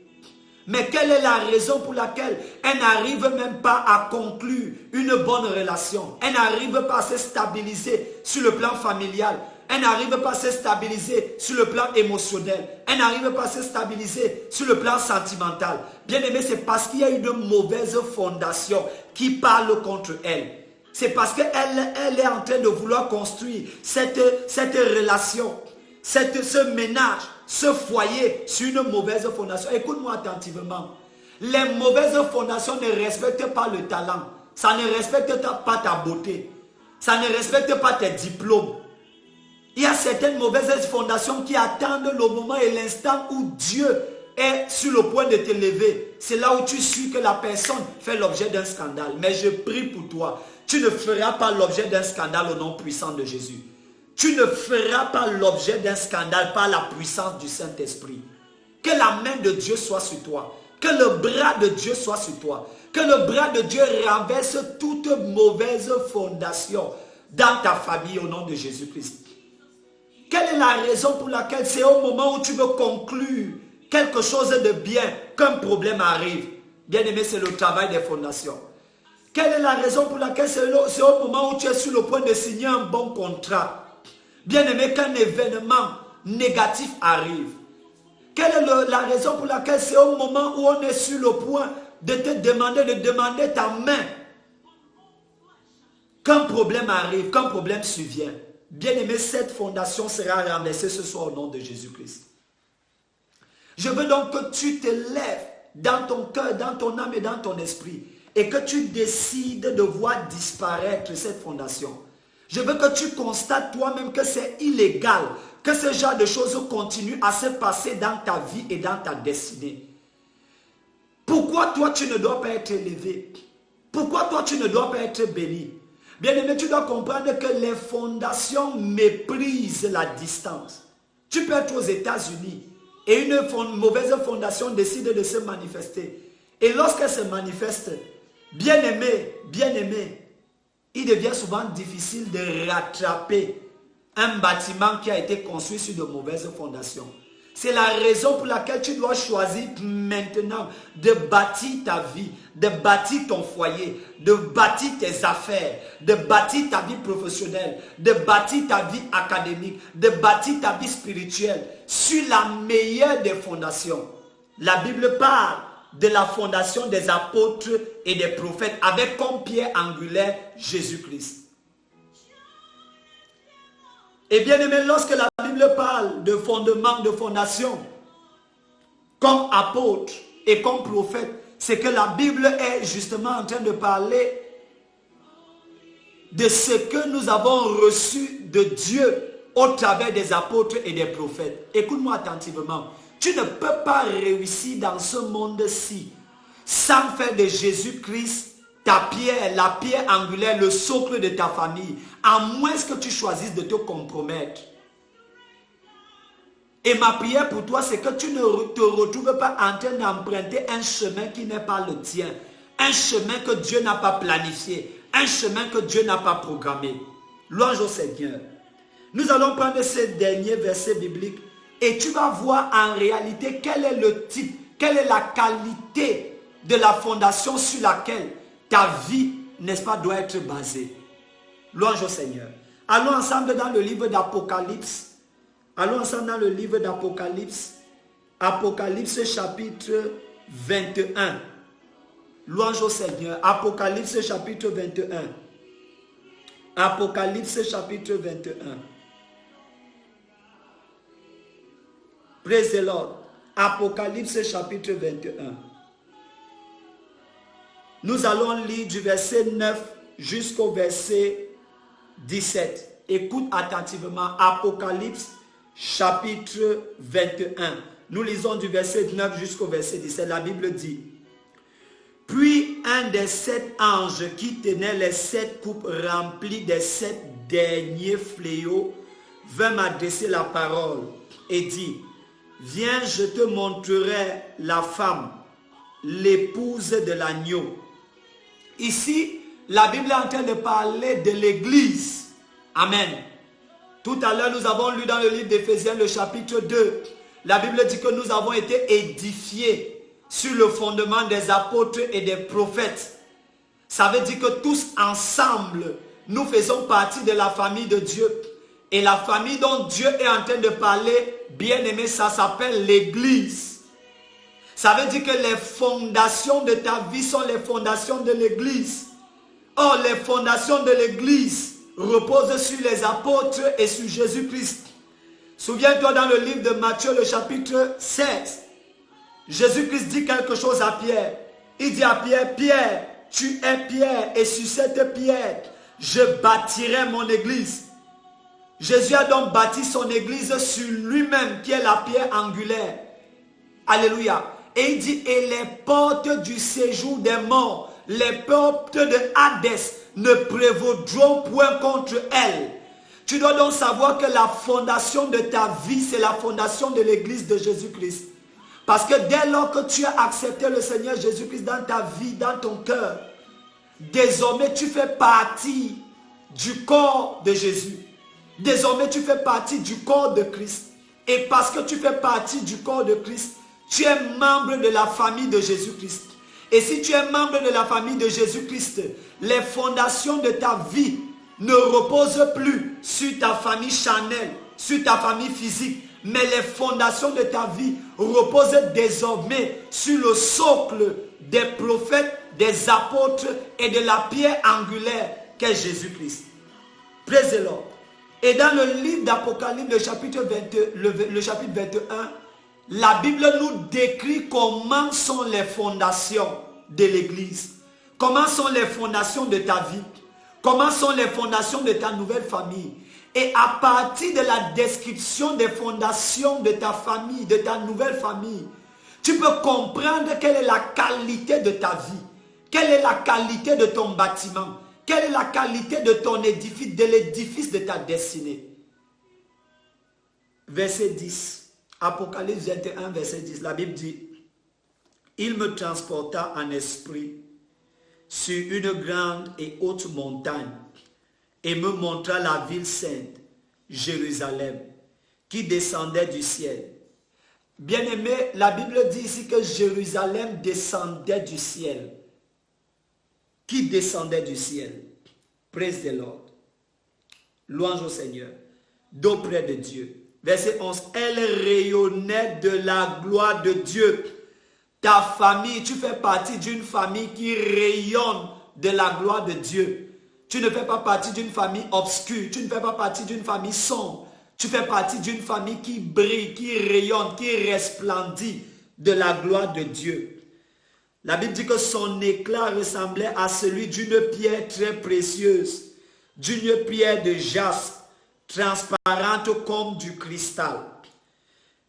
Mais quelle est la raison pour laquelle elle n'arrive même pas à conclure une bonne relation? Elle n'arrive pas à se stabiliser sur le plan familial. Elle n'arrive pas à se stabiliser sur le plan émotionnel. Elle n'arrive pas à se stabiliser sur le plan sentimental. Bien aimé, c'est parce qu'il y a une mauvaise fondation qui parle contre elle. C'est parce qu'elle est en train de vouloir construire cette relation, ce ménage, ce foyer sur une mauvaise fondation. Écoute-moi attentivement. Les mauvaises fondations ne respectent pas le talent. Ça ne respecte pas ta beauté. Ça ne respecte pas tes diplômes. Il y a certaines mauvaises fondations qui attendent le moment et l'instant où Dieu est sur le point de t'élever. C'est là où tu suis que la personne fait l'objet d'un scandale. Mais je prie pour toi. Tu ne feras pas l'objet d'un scandale au nom puissant de Jésus. Tu ne feras pas l'objet d'un scandale par la puissance du Saint-Esprit. Que la main de Dieu soit sur toi. Que le bras de Dieu soit sur toi. Que le bras de Dieu renverse toute mauvaise fondation dans ta famille au nom de Jésus-Christ. Quelle est la raison pour laquelle c'est au moment où tu veux conclure quelque chose de bien qu'un problème arrive? Bien aimé, c'est le travail des fondations. Quelle est la raison pour laquelle c'est au moment où tu es sur le point de signer un bon contrat? Bien aimé, qu'un événement négatif arrive. Quelle est la raison pour laquelle c'est au moment où on est sur le point de te demander ta main qu'un problème arrive, qu'un problème survient? Bien aimé, cette fondation sera renversée ce soir au nom de Jésus-Christ. Je veux donc que tu te lèves dans ton cœur, dans ton âme et dans ton esprit et que tu décides de voir disparaître cette fondation. Je veux que tu constates toi-même que c'est illégal, que ce genre de choses continue à se passer dans ta vie et dans ta destinée. Pourquoi toi tu ne dois pas être élevé? Pourquoi toi tu ne dois pas être béni? Bien aimé, tu dois comprendre que les fondations méprisent la distance. Tu peux être aux États-Unis et une mauvaise fondation décide de se manifester. Et lorsqu'elle se manifeste, bien aimé, il devient souvent difficile de rattraper un bâtiment qui a été construit sur de mauvaises fondations. C'est la raison pour laquelle tu dois choisir maintenant de bâtir ta vie, de bâtir ton foyer, de bâtir tes affaires, de bâtir ta vie professionnelle, de bâtir ta vie académique, de bâtir ta vie spirituelle sur la meilleure des fondations. La Bible parle de la fondation des apôtres et des prophètes avec comme pierre angulaire Jésus-Christ. Et bien aimé, lorsque la Bible parle de fondement, de fondation, comme apôtre et comme prophète, c'est que la Bible est justement en train de parler de ce que nous avons reçu de Dieu au travers des apôtres et des prophètes. Écoute-moi attentivement. Tu ne peux pas réussir dans ce monde-ci sans faire de Jésus-Christ ta pierre, la pierre angulaire, le socle de ta famille, à moins que tu choisisses de te compromettre. Et ma prière pour toi, c'est que tu ne te retrouves pas en train d'emprunter un chemin qui n'est pas le tien, un chemin que Dieu n'a pas planifié, un chemin que Dieu n'a pas programmé. Louange au Seigneur. Nous allons prendre ce dernier verset biblique et tu vas voir en réalité quel est le type, quelle est la qualité de la fondation sur laquelle ta vie, n'est-ce pas, doit être basée. Louange au Seigneur. Allons ensemble dans le livre d'Apocalypse. Allons ensemble dans le livre d'Apocalypse. Apocalypse chapitre 21. Louange au Seigneur. Apocalypse chapitre 21. Apocalypse chapitre 21. Praise the Lord. Apocalypse chapitre 21. Nous allons lire du verset 9 jusqu'au verset 17. Écoute attentivement. Apocalypse chapitre 21. Nous lisons du verset 9 jusqu'au verset 17. La Bible dit: Puis un des 7 anges qui tenait les 7 coupes remplies des 7 derniers fléaux vint m'adresser la parole et dit: Viens, je te montrerai la femme, l'épouse de l'agneau. Ici, la Bible est en train de parler de l'église. Amen. Tout à l'heure, nous avons lu dans le livre d'Éphésiens, le chapitre 2. La Bible dit que nous avons été édifiés sur le fondement des apôtres et des prophètes. Ça veut dire que tous ensemble, nous faisons partie de la famille de Dieu. Et la famille dont Dieu est en train de parler, bien aimé, ça s'appelle l'église. Ça veut dire que les fondations de ta vie sont les fondations de l'église. Or, les fondations de l'église reposent sur les apôtres et sur Jésus-Christ. Souviens-toi dans le livre de Matthieu, le chapitre 7. Jésus-Christ dit quelque chose à Pierre. Il dit à Pierre: Pierre, tu es Pierre, et sur cette pierre, je bâtirai mon église. Jésus a donc bâti son église sur lui-même, qui est la pierre angulaire. Alléluia. Et il dit: et les portes du séjour des morts, les portes de Hadès ne prévaudront point contre elle. Tu dois donc savoir que la fondation de ta vie, c'est la fondation de l'église de Jésus-Christ. Parce que dès lors que tu as accepté le Seigneur Jésus-Christ dans ta vie, dans ton cœur, désormais tu fais partie du corps de Jésus. Désormais, tu fais partie du corps de Christ. Et parce que tu fais partie du corps de Christ, tu es membre de la famille de Jésus-Christ. Et si tu es membre de la famille de Jésus-Christ, les fondations de ta vie ne reposent plus sur ta famille charnelle, sur ta famille physique, mais les fondations de ta vie reposent désormais sur le socle des prophètes, des apôtres et de la pierre angulaire qu'est Jésus-Christ. Praise the Lord. Et dans le livre d'Apocalypse, le chapitre 21, la Bible nous décrit comment sont les fondations de l'Église. Comment sont les fondations de ta vie. Comment sont les fondations de ta nouvelle famille. Et à partir de la description des fondations de ta famille, de ta nouvelle famille, tu peux comprendre quelle est la qualité de ta vie. Quelle est la qualité de ton bâtiment. Quelle est la qualité de ton édifice, de l'édifice de ta destinée. Verset 10. Apocalypse 21, verset 10. La Bible dit, « Il me transporta en esprit sur une grande et haute montagne et me montra la ville sainte, Jérusalem, qui descendait du ciel. » Bien-aimé, la Bible dit ici que Jérusalem descendait du ciel. Qui descendait du ciel? Praise the Lord. Louange au Seigneur. D'auprès de Dieu. Verset 11. Elle rayonnait de la gloire de Dieu. Ta famille, tu fais partie d'une famille qui rayonne de la gloire de Dieu. Tu ne fais pas partie d'une famille obscure. Tu ne fais pas partie d'une famille sombre. Tu fais partie d'une famille qui brille, qui rayonne, qui resplendit de la gloire de Dieu. La Bible dit que son éclat ressemblait à celui d'une pierre très précieuse, d'une pierre de jaspe, transparente comme du cristal.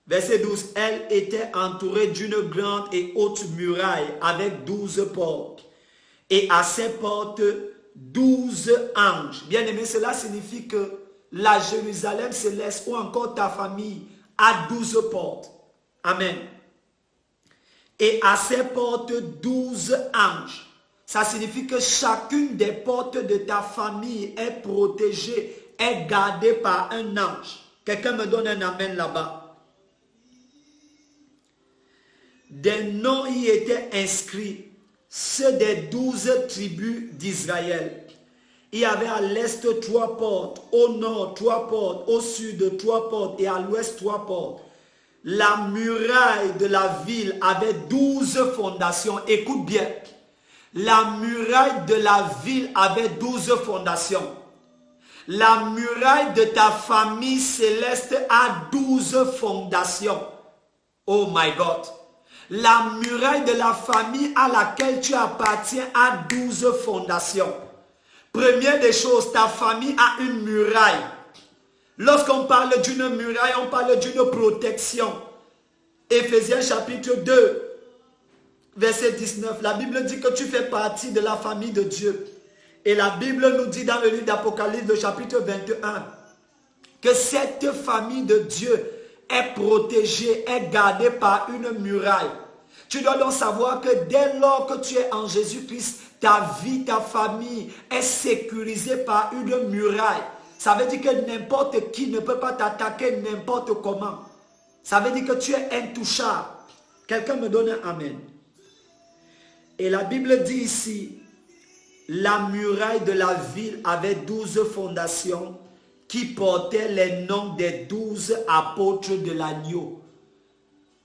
Verset 12. Elle était entourée d'une grande et haute muraille avec 12 portes. Et à ces portes, 12 anges. Bien aimé, cela signifie que la Jérusalem céleste ou encore ta famille a 12 portes. Amen. Et à ces portes, 12 anges. Ça signifie que chacune des portes de ta famille est protégée, est gardée par un ange. Quelqu'un me donne un amen là-bas. Des noms y étaient inscrits, ceux des 12 tribus d'Israël. Il y avait à l'est 3 portes, au nord 3 portes, au sud 3 portes et à l'ouest 3 portes. La muraille de la ville avait 12 fondations. Écoute bien. La muraille de la ville avait 12 fondations. La muraille de ta famille céleste a 12 fondations. Oh my God. La muraille de la famille à laquelle tu appartiens a 12 fondations. Première des choses, ta famille a une muraille. Lorsqu'on parle d'une muraille, on parle d'une protection. Éphésiens chapitre 2, verset 19. La Bible dit que tu fais partie de la famille de Dieu. Et la Bible nous dit dans le livre d'Apocalypse, le chapitre 21, que cette famille de Dieu est protégée, est gardée par une muraille. Tu dois donc savoir que dès lors que tu es en Jésus-Christ, ta vie, ta famille est sécurisée par une muraille. Ça veut dire que n'importe qui ne peut pas t'attaquer n'importe comment. Ça veut dire que tu es intouchable. Quelqu'un me donne un amen. Et la Bible dit ici, la muraille de la ville avait 12 fondations qui portaient les noms des 12 apôtres de l'agneau.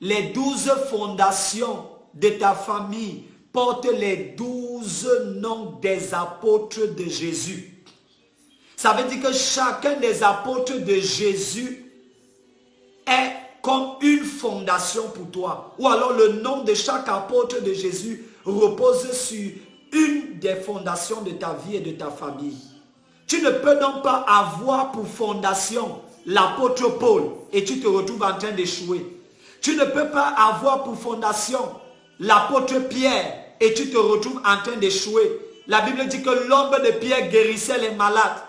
Les 12 fondations de ta famille portent les 12 noms des apôtres de Jésus. Ça veut dire que chacun des apôtres de Jésus est comme une fondation pour toi. Ou alors le nom de chaque apôtre de Jésus repose sur une des fondations de ta vie et de ta famille. Tu ne peux donc pas avoir pour fondation l'apôtre Paul et tu te retrouves en train d'échouer. Tu ne peux pas avoir pour fondation l'apôtre Pierre et tu te retrouves en train d'échouer. La Bible dit que l'homme de Pierre guérissait les malades.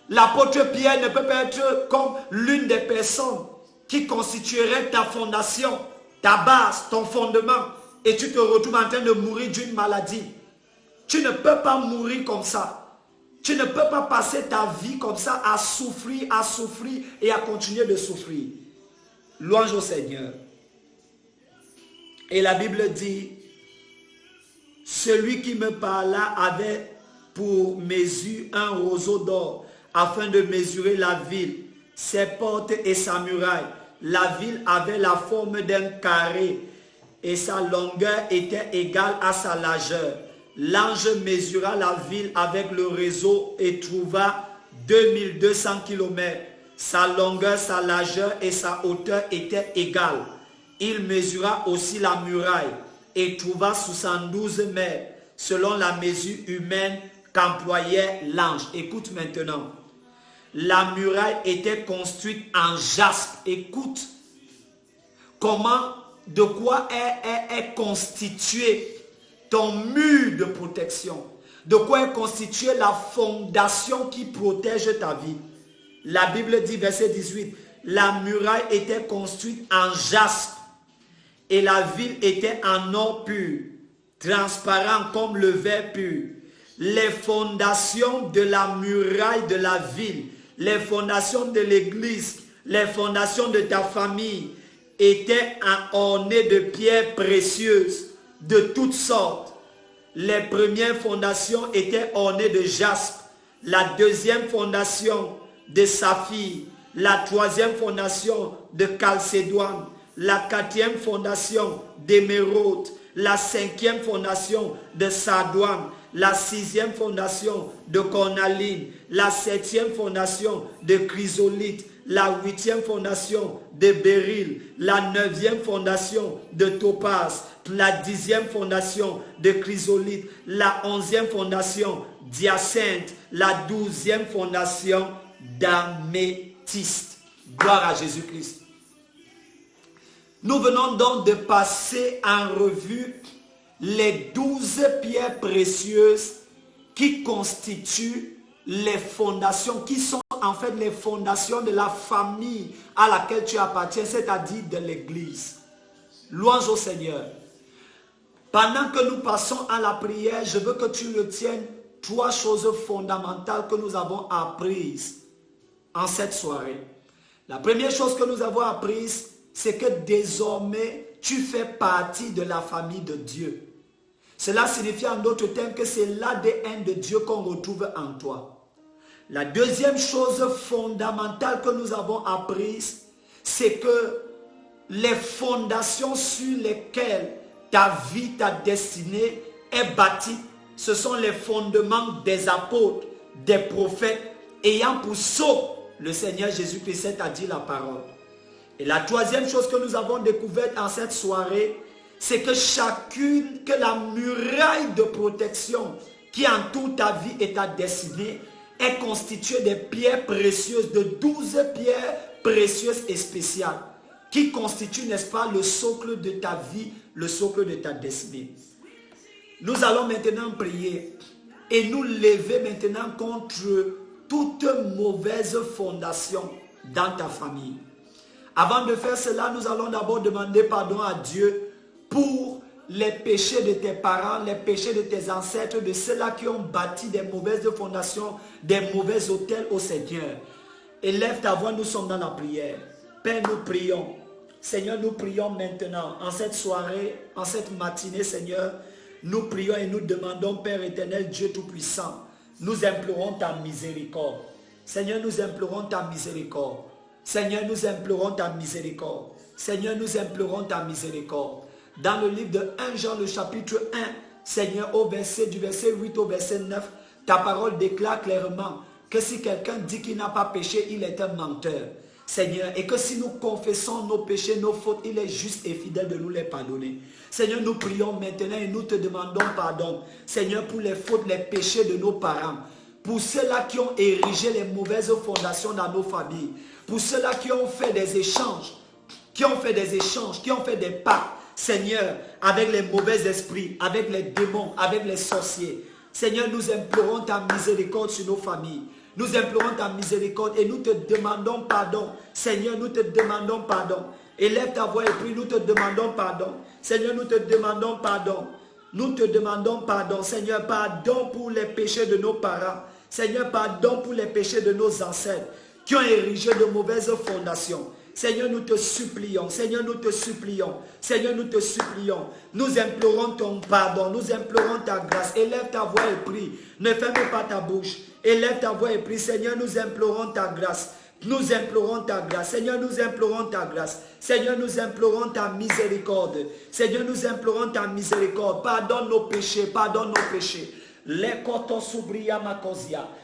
L'apôtre Pierre ne peut pas être comme l'une des personnes qui constituerait ta fondation, ta base, ton fondement, et tu te retrouves en train de mourir d'une maladie. Tu ne peux pas mourir comme ça. Tu ne peux pas passer ta vie comme ça à souffrir et à continuer de souffrir. Louange au Seigneur. Et la Bible dit, celui qui me parla avait pour mesure un roseau d'or afin de mesurer la ville, ses portes et sa muraille. La ville avait la forme d'un carré et sa longueur était égale à sa largeur. L'ange mesura la ville avec le réseau et trouva 2200 km. Sa longueur, sa largeur et sa hauteur étaient égales. Il mesura aussi la muraille et trouva 72 mètres selon la mesure humaine qu'employait l'ange. Écoute maintenant. La muraille était construite en jaspe. Écoute comment, de quoi est constitué ton mur de protection. De quoi est constituée la fondation qui protège ta vie. La Bible dit, verset 18, la muraille était construite en jaspe et la ville était en or pur, transparent comme le verre pur. Les fondations de la muraille de la ville, les fondations de l'église, les fondations de ta famille étaient ornées de pierres précieuses de toutes sortes. Les premières fondations étaient ornées de jaspe, la deuxième fondation de saphir, la troisième fondation de chalcédoine, la quatrième fondation d'émeraude, la cinquième fondation de sardoine, la sixième fondation de cornaline, la septième fondation de chrysolite, la huitième fondation de béryl, la neuvième fondation de topaz, la dixième fondation de chrysolite, la onzième fondation d'hyacinthe, la douzième fondation d'améthyste. Gloire à Jésus-Christ. Nous venons donc de passer en revue les 12 pierres précieuses qui constituent les fondations, qui sont en fait les fondations de la famille à laquelle tu appartiens, c'est-à-dire de l'église. Louange au Seigneur. Pendant que nous passons à la prière, je veux que tu retiennes 3 choses fondamentales que nous avons apprises en cette soirée. La première chose que nous avons apprise, c'est que désormais, tu fais partie de la famille de Dieu. Cela signifie en d'autres termes que c'est l'ADN de Dieu qu'on retrouve en toi. La deuxième chose fondamentale que nous avons apprise, c'est que les fondations sur lesquelles ta vie, ta destinée est bâtie, ce sont les fondements des apôtres, des prophètes, ayant pour socle le Seigneur Jésus-Christ, c'est-à-dire la parole. Et la troisième chose que nous avons découverte en cette soirée, c'est que la muraille de protection qui entoure ta vie et ta destinée est constituée des pierres précieuses, de 12 pierres précieuses et spéciales, qui constituent, n'est-ce pas, le socle de ta vie, le socle de ta destinée. Nous allons maintenant prier et nous lever maintenant contre toute mauvaise fondation dans ta famille. Avant de faire cela, nous allons d'abord demander pardon à Dieu pour les péchés de tes parents, les péchés de tes ancêtres, de ceux-là qui ont bâti des mauvaises fondations, des mauvais autels au Seigneur. Élève ta voix, nous sommes dans la prière. Père, nous prions. Seigneur, nous prions maintenant, en cette soirée, en cette matinée, Seigneur, nous prions et nous demandons, Père éternel, Dieu Tout-Puissant, nous implorons ta miséricorde. Seigneur, nous implorons ta miséricorde. Seigneur, nous implorons ta miséricorde. Seigneur, nous implorons ta miséricorde. Dans le livre de 1 Jean, le chapitre 1, Seigneur, du verset 8 au verset 9, ta parole déclare clairement que si quelqu'un dit qu'il n'a pas péché, il est un menteur. Seigneur, et que si nous confessons nos péchés, nos fautes, il est juste et fidèle de nous les pardonner. Seigneur, nous prions maintenant et nous te demandons pardon. Seigneur, pour les fautes, les péchés de nos parents, pour ceux-là qui ont érigé les mauvaises fondations dans nos familles, pour ceux-là qui ont fait des échanges, qui ont fait des pactes, Seigneur, avec les mauvais esprits, avec les démons, avec les sorciers. Seigneur, nous implorons ta miséricorde sur nos familles. Nous implorons ta miséricorde et nous te demandons pardon. Seigneur, nous te demandons pardon. Élève ta voix et prie, nous te demandons pardon. Seigneur, nous te demandons pardon. Nous te demandons pardon. Seigneur, pardon pour les péchés de nos parents. Seigneur, pardon pour les péchés de nos ancêtres qui ont érigé de mauvaises fondations. Seigneur, nous te supplions. Seigneur, nous te supplions. Seigneur, nous te supplions. Nous implorons ton pardon. Nous implorons ta grâce. Élève ta voix et prie. Ne ferme pas ta bouche. Élève ta voix et prie. Seigneur, nous implorons ta grâce. Nous implorons ta grâce. Seigneur, nous implorons ta grâce. Seigneur, nous implorons ta miséricorde. Seigneur, nous implorons ta miséricorde. Pardonne nos péchés. Pardonne nos péchés.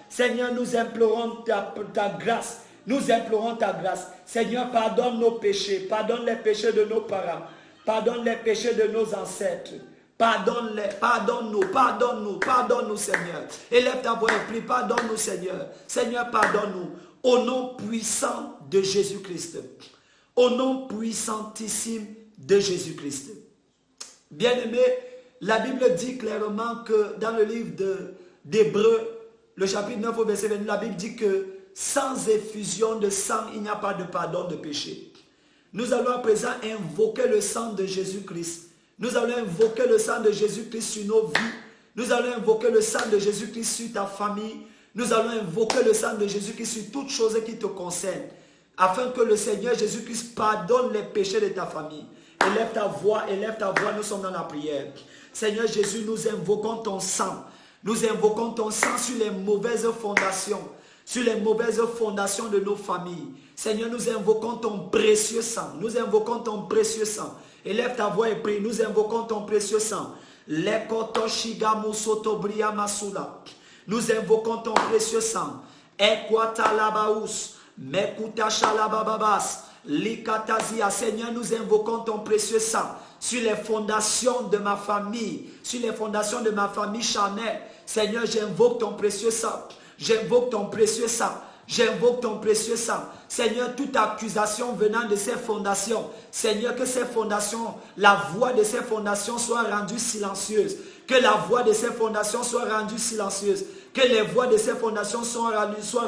Seigneur, nous implorons ta grâce. Nous implorons ta grâce. Seigneur, pardonne nos péchés. Pardonne les péchés de nos parents. Pardonne les péchés de nos ancêtres. Pardonne-les, pardonne-nous, pardonne-nous, pardonne-nous, Seigneur. Élève ta voix et prie, pardonne-nous, Seigneur. Seigneur, pardonne-nous. Au nom puissant de Jésus-Christ. Au nom puissantissime de Jésus-Christ. Bien-aimés, la Bible dit clairement que dans le livre d'Hébreux, le chapitre 9 au verset 22, la Bible dit que sans effusion de sang, il n'y a pas de pardon de péché. Nous allons à présent invoquer le sang de Jésus-Christ. Nous allons invoquer le sang de Jésus-Christ sur nos vies. Nous allons invoquer le sang de Jésus-Christ sur ta famille. Nous allons invoquer le sang de Jésus-Christ sur toutes choses qui te concernent. Afin que le Seigneur Jésus-Christ pardonne les péchés de ta famille. Élève ta voix, nous sommes dans la prière. Seigneur Jésus, nous invoquons ton sang. Nous invoquons ton sang sur les mauvaises fondations. Sur les mauvaises fondations de nos familles. Seigneur, nous invoquons ton précieux sang. Nous invoquons ton précieux sang. Élève ta voix et prie. Nous invoquons ton précieux sang. Nous invoquons ton précieux sang. Seigneur, nous invoquons ton précieux sang sur les fondations de ma famille, sur les fondations de ma famille charnelle. Seigneur, j'invoque ton précieux sang. J'invoque ton précieux sang. J'invoque ton précieux sang. Seigneur, toute accusation venant de ces fondations, Seigneur, que ces fondations, la voix de ces fondations soit rendue silencieuse. Que la voix de ces fondations soit rendue silencieuse. Que les voix de ces fondations soient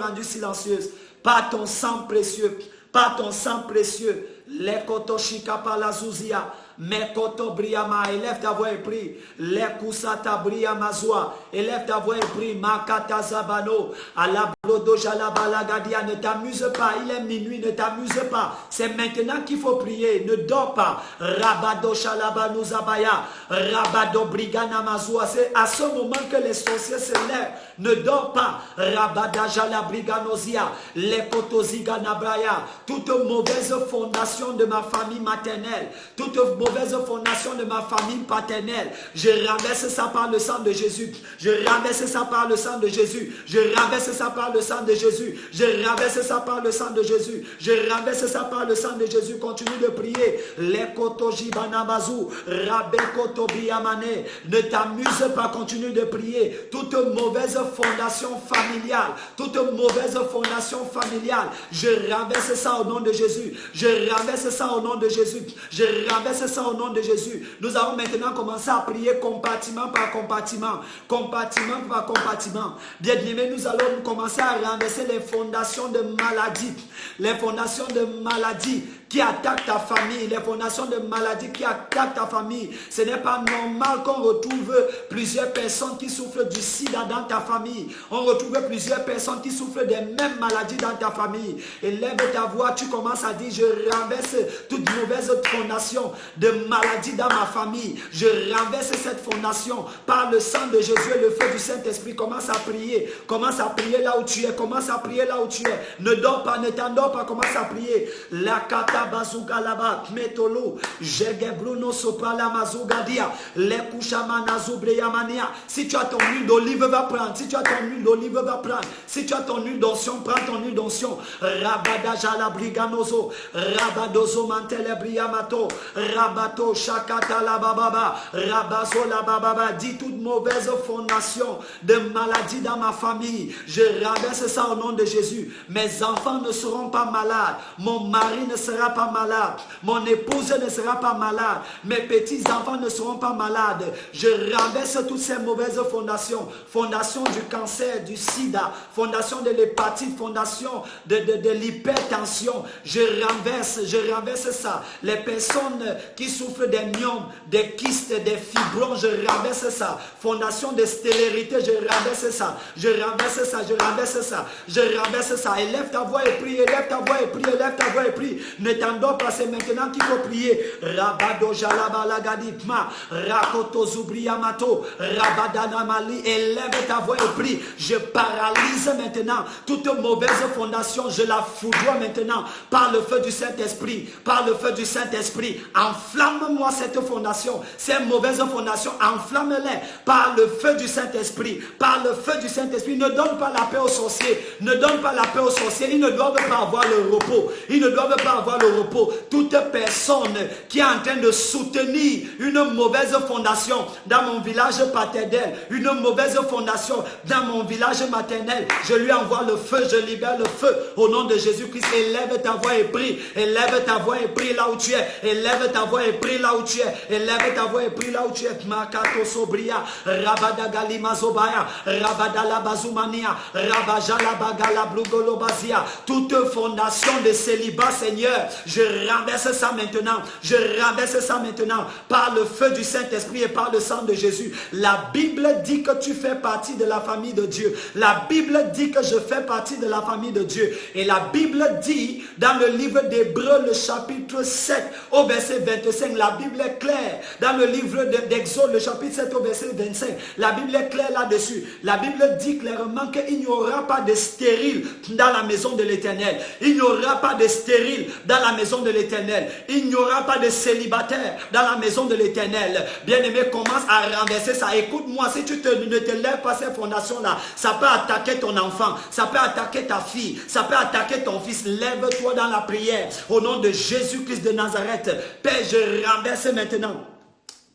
rendues silencieuses. Par ton sang précieux. Par ton sang précieux. Les kotoshika palazuzia. Mais koto briama, élève ta voix et prie. Les kusata briama zoa, élève ta voix et prie. Makata zabano, ala blodo jalabalagadia. Ne t'amuse pas, il est minuit, ne t'amuse pas. C'est maintenant qu'il faut prier, ne dors pas. Rabado shalabano zabaya, rabado brigana mazoa. C'est à ce moment que les sorciers se lèvent. Ne dors pas. Rabada jalabriganozia, les kotoziga nabraya. Toute mauvaise fondation de ma famille maternelle, toute mauvaise fondation de ma famille paternelle, je renverse ça par le sang de Jésus. Je renverse ça par le sang de Jésus. Je renverse ça par le sang de Jésus. Je renverse ça par le sang de Jésus. Je renverse ça par le sang de Jésus. Continue de prier. Les kotojibanabazou, rabé kotobiamane. Ne t'amuse pas, continue de prier. Toute mauvaise fondation familiale, toute mauvaise fondation familiale, je renverse ça au nom de Jésus. Je renverse ça au nom de Jésus. Je renverse ça au nom de Jésus. Nous allons maintenant commencer à prier compartiment par compartiment. Compartiment par compartiment. Bien aimé, nous allons commencer à renverser les fondations de maladie. Les fondations de maladie qui attaquent ta famille. Les fondations de maladie qui attaquent ta famille. Ce n'est pas normal qu'on retrouve plusieurs personnes qui souffrent du sida dans ta famille. On retrouve plusieurs personnes qui souffrent des mêmes maladies dans ta famille. Élève ta voix, tu commences à dire, je renverse toute mauvaise fondation de maladie dans ma famille. Je renverse cette fondation par le sang de Jésus et le feu du Saint-Esprit. Commence à prier. Commence à prier là où tu es. Commence à prier là où tu es. Ne dors pas, ne t'endors pas. Commence à prier. La kata bazuga laba metolo. Jegebruno sopala mazugadia. Le kushamana zubreyamania. Si tu as ton huile d'olive, va prendre. Si tu as ton huile d'olive, va prendre. Si tu as ton huile d'onction, prends ton huile d'onction. Rabada jala briganozo. Rabadozo mantele briamato. Rabato shakata la bababa. Rabazo la bababa. Dis toute mauvaise fondation de maladie dans ma famille. Je renverse ça au nom de Jésus. Mes enfants ne seront pas malades. Mon mari ne sera sera pas malade. Mon épouse ne sera pas malade. Mes petits-enfants ne seront pas malades. Je renverse toutes ces mauvaises fondations. Fondation du cancer, du sida, fondation de l'hépatite, fondation de l'hypertension. Je renverse ça. Les personnes qui souffrent des myomes, des kystes, des fibrons, je renverse ça. Fondation de stérilité, je renverse ça. Je renverse ça, je renverse ça. Je renverse ça. Élève ta voix et prie, élève ta voix et prie, élève ta voix et prie. Ne t'endors pas, c'est maintenant qu'il faut prier. Rabado Jalabalagadipma, Rakoto Zubriamato, Rabadana Mali, élève ta voix et prie. Je paralyse maintenant toute mauvaise fondation, je la foudroie maintenant par le feu du Saint-Esprit, par le feu du Saint-Esprit. Enflamme-moi cette fondation, ces mauvaises fondations, enflamme-les par le feu du Saint-Esprit, par le feu du Saint-Esprit. Ne donne pas la paix aux sorciers, ne donne pas la paix aux sorciers, ils ne doivent pas avoir le repos, ils ne doivent pas avoir le repos. Toute personne qui est en train de soutenir une mauvaise fondation dans mon village paternel, une mauvaise fondation dans mon village maternel, je lui envoie le feu, je libère le feu au nom de Jésus-Christ. Élève ta voix et prie, élève ta voix et prie là où tu es, élève ta voix et prie là où tu es, élève ta voix et prie là où tu es. Makato Sobria, Rabada Galima Zobaya, Rabada la Bazumania, Rabajala Bagala Blugolobazia, toute fondation de célibat, Seigneur, je renverse ça maintenant, je renverse ça maintenant par le feu du Saint-Esprit et par le sang de Jésus. La Bible dit que tu fais partie de la famille de Dieu. La Bible dit que je fais partie de la famille de Dieu. Et la Bible dit dans le livre d'Hébreux, le chapitre 7 au verset 25, la Bible est claire. Dans le livre d'Exode, le chapitre 7 au verset 25, la Bible est claire là-dessus. La Bible dit clairement qu'il n'y aura pas de stérile dans la maison de l'Éternel. Il n'y aura pas de stérile dans la maison de l'Éternel. Il n'y aura pas de célibataire dans la maison de l'Éternel. Bien-aimé, commence à renverser ça. Écoute-moi, si tu ne te lèves pas ces fondations-là, ça peut attaquer ton enfant, ça peut attaquer ta fille, ça peut attaquer ton fils. Lève-toi dans la prière au nom de Jésus-Christ de Nazareth. Père, je renverse maintenant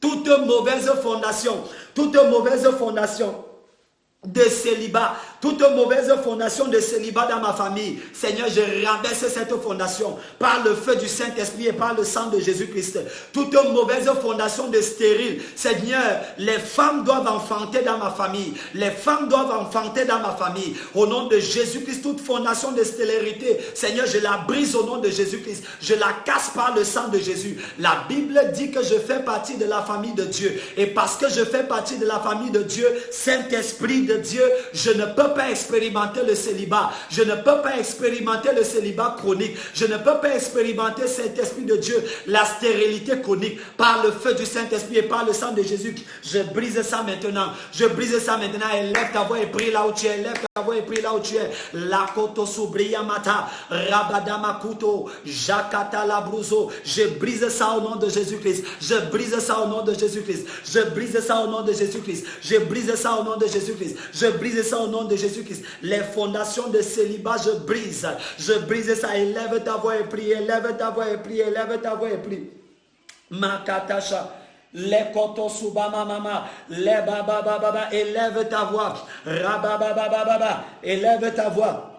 toute mauvaise fondation de célibat, toute mauvaise fondation de célibat dans ma famille. Seigneur, je renverse cette fondation par le feu du Saint-Esprit et par le sang de Jésus-Christ. Toute mauvaise fondation de stérile. Seigneur, les femmes doivent enfanter dans ma famille. Les femmes doivent enfanter dans ma famille. Au nom de Jésus-Christ, toute fondation de stérilité, Seigneur, je la brise au nom de Jésus-Christ. Je la casse par le sang de Jésus. La Bible dit que je fais partie de la famille de Dieu. Et parce que je fais partie de la famille de Dieu, Saint-Esprit de Dieu, je ne peux pas expérimenter le célibat. Je ne peux pas expérimenter le célibat chronique. Je ne peux pas expérimenter cet esprit de Dieu, la stérilité chronique, par le feu du Saint-Esprit et par le sang de Jésus. Je brise ça maintenant. Je brise ça maintenant. Élève ta voix et prie là où tu es. Élève ta voix et prie là où tu es. La koto soubria mata, rabadama kuto, jakata la brouzo. Je brise ça au nom de Jésus-Christ. Je brise ça au nom de Jésus-Christ. Je brise ça au nom de Jésus-Christ. Je brise ça au nom de Jésus-Christ. Je brise ça au nom de Jésus-Christ. Les fondations de célibat, je brise. Je brise ça. Élève ta voix et prie. Élève ta voix et prie. Élève ta voix et prie. Makatasha. Les koto subama mama. Les baba baba. Élève ta voix. Rababa baba. Élève ta voix.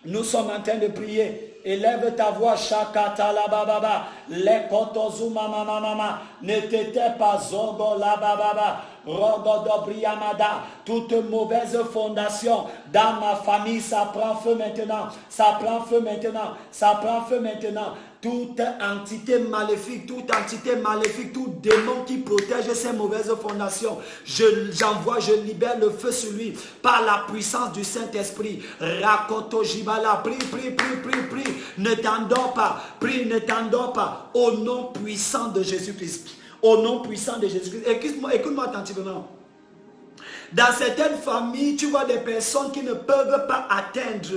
Nous sommes en train de prier. Élève ta voix, Shakata la bababa, les kotozuma mama mama, ne t'étais pas zogo la bababa, rogodo briamada, toute mauvaise fondation dans ma famille, ça prend feu maintenant, ça prend feu maintenant, ça prend feu maintenant. Toute entité maléfique, tout démon qui protège ces mauvaises fondations, j'envoie, je libère le feu sur lui par la puissance du Saint-Esprit. Rakoto Jibala, prie. Ne t'endors pas, prie, ne t'endors pas. Au nom puissant de Jésus-Christ. Au nom puissant de Jésus-Christ. Écoute-moi attentivement. Dans certaines familles, tu vois des personnes qui ne peuvent pas atteindre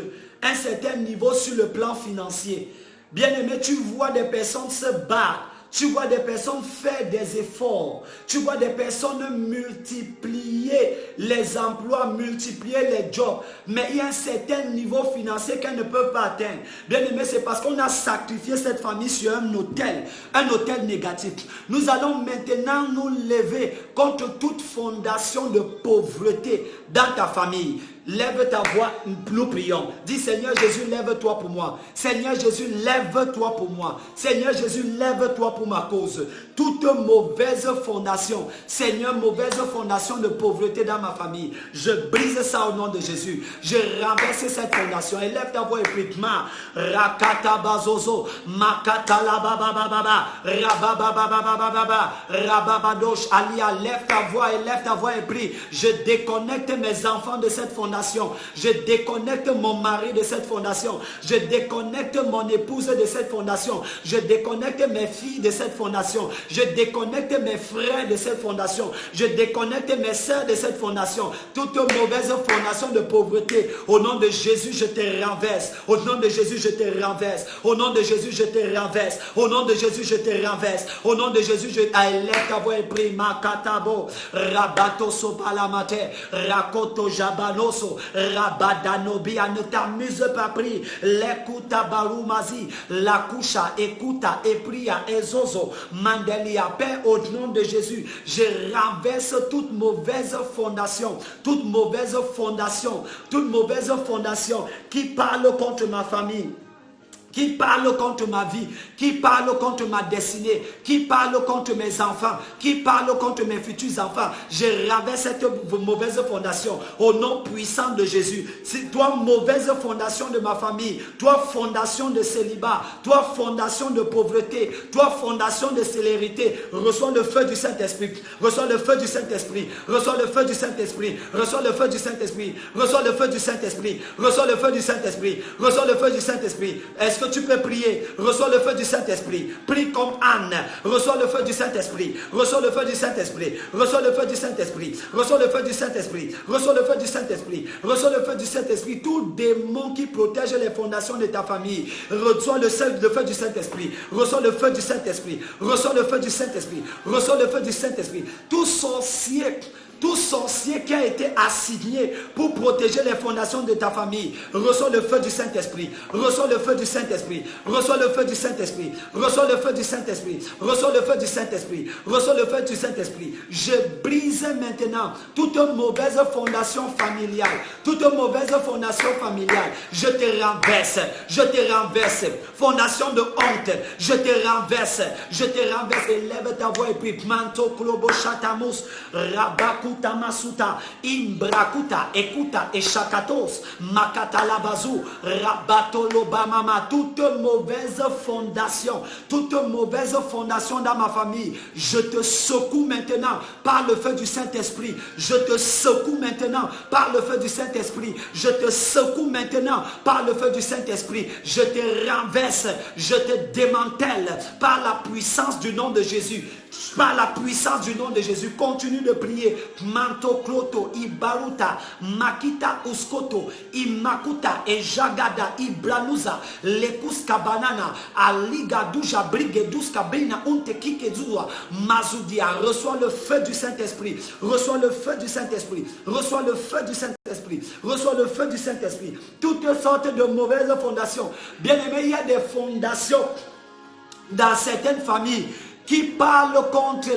un certain niveau sur le plan financier. Bien-aimé, tu vois des personnes se battre. Tu vois des personnes faire des efforts. Tu vois des personnes multiplier les emplois, multiplier les jobs. Mais il y a un certain niveau financier qu'elles ne peuvent pas atteindre. Bien aimé, c'est parce qu'on a sacrifié cette famille sur un autel négatif. Nous allons maintenant nous lever contre toute fondation de pauvreté dans ta famille. lève ta voix, nous prions. Dis Seigneur Jésus, lève-toi pour moi. Seigneur Jésus, lève-toi pour moi. Seigneur Jésus, lève-toi pour ma cause. Toute mauvaise fondation, Seigneur, mauvaise fondation de pauvreté dans ma famille, je brise ça au nom de Jésus. Je renverse cette fondation. Élève ta voix et prie. Rakata bazozo, makata la baba baba, rababa baba baba, rababadosh alia. Lève ta voix et prie. Je déconnecte mes enfants de cette fondation. Je déconnecte mon mari de cette fondation. Je déconnecte mon épouse de cette fondation. Je déconnecte mes filles de cette fondation. Je déconnecte mes frères de cette fondation. Je déconnecte mes sœurs de cette fondation. Toute mauvaise fondation de pauvreté, au nom de Jésus, je te renverse. Au nom de Jésus, je te renverse. Au nom de Jésus, je te renverse. Au nom de Jésus, je te renverse. Au nom de Jésus, je élève ta voix et prie. Makatabo, rabato sopalamate, rakoto jabanoso, rabadanobi. Ne t'amuse pas, prie. L'écoute barumazi, la coucha, écouta, et pria, ezozo, mandelia. Père, au nom de Jésus, je renverse toute mauvaise fondation, toute mauvaise fondation, toute mauvaise fondation qui parle contre ma famille, qui parle contre ma vie, qui parle contre ma destinée, qui parle contre mes enfants, qui parle contre mes futurs enfants. Je renverse cette mauvaise fondation au nom puissant de Jésus. C'est toi, mauvaise fondation de ma famille, toi, fondation de célibat, toi, fondation de pauvreté, toi, fondation de célérité, reçois le feu du Saint-Esprit, reçois le feu du Saint-Esprit, reçois le feu du Saint-Esprit, reçois le feu du Saint-Esprit, reçois le feu du Saint-Esprit, reçois le feu du Saint-Esprit, reçois le feu du Saint-Esprit. Est-ce que tu peux prier? Reçois le feu du Saint-Esprit. Prie comme Anne. Reçois le feu du Saint-Esprit. Reçois le feu du Saint-Esprit. Reçois le feu du Saint-Esprit. Reçois le feu du Saint-Esprit. Reçois le feu du Saint-Esprit. Reçois le feu du Saint-Esprit. Tout démon qui protège les fondations de ta famille, reçois le feu du Saint-Esprit. Reçois le feu du Saint-Esprit. Reçois le feu du Saint-Esprit. Reçois le feu du Saint-Esprit. Tout sorcier qui a été assigné pour protéger les fondations de ta famille, reçois le feu du Saint-Esprit. Reçois le feu du Saint-Esprit. Reçois le feu du Saint-Esprit. Reçois le feu du Saint-Esprit. Reçois le feu du Saint-Esprit. Reçois le feu du Saint-Esprit. Je brise maintenant toute mauvaise fondation familiale. Toute mauvaise fondation familiale. Je te renverse. Je te renverse. Fondation de honte. Je te renverse. Je te renverse. Élève ta voix et puis manto klobo chatamus rabaku Tamasuta, Imbrakuta, Ekuta, Eshakatos, Makata Labazu, Rabato Lobamama, toute mauvaise fondation dans ma famille, je te secoue maintenant par le feu du Saint-Esprit. Je te secoue maintenant par le feu du Saint-Esprit. Je te secoue maintenant par le feu du Saint-Esprit. Je te renverse, je te démantèle par la puissance du nom de Jésus. Par la puissance du nom de Jésus, continue de prier. Manto Kloto, Ibaruta, Makita Uskoto, Imakuta, Ejagada, Ibranuza, Lekuska Banana, Aligaduja, Brigeduska, Brina, Untekikezua, Mazudia. Reçois le feu du Saint-Esprit. Reçois le feu du Saint-Esprit. Reçois le feu du Saint-Esprit. Reçois le feu du Saint-Esprit. Toutes sortes de mauvaises fondations. Bien aimé, il y a des fondations dans certaines familles qui parle contre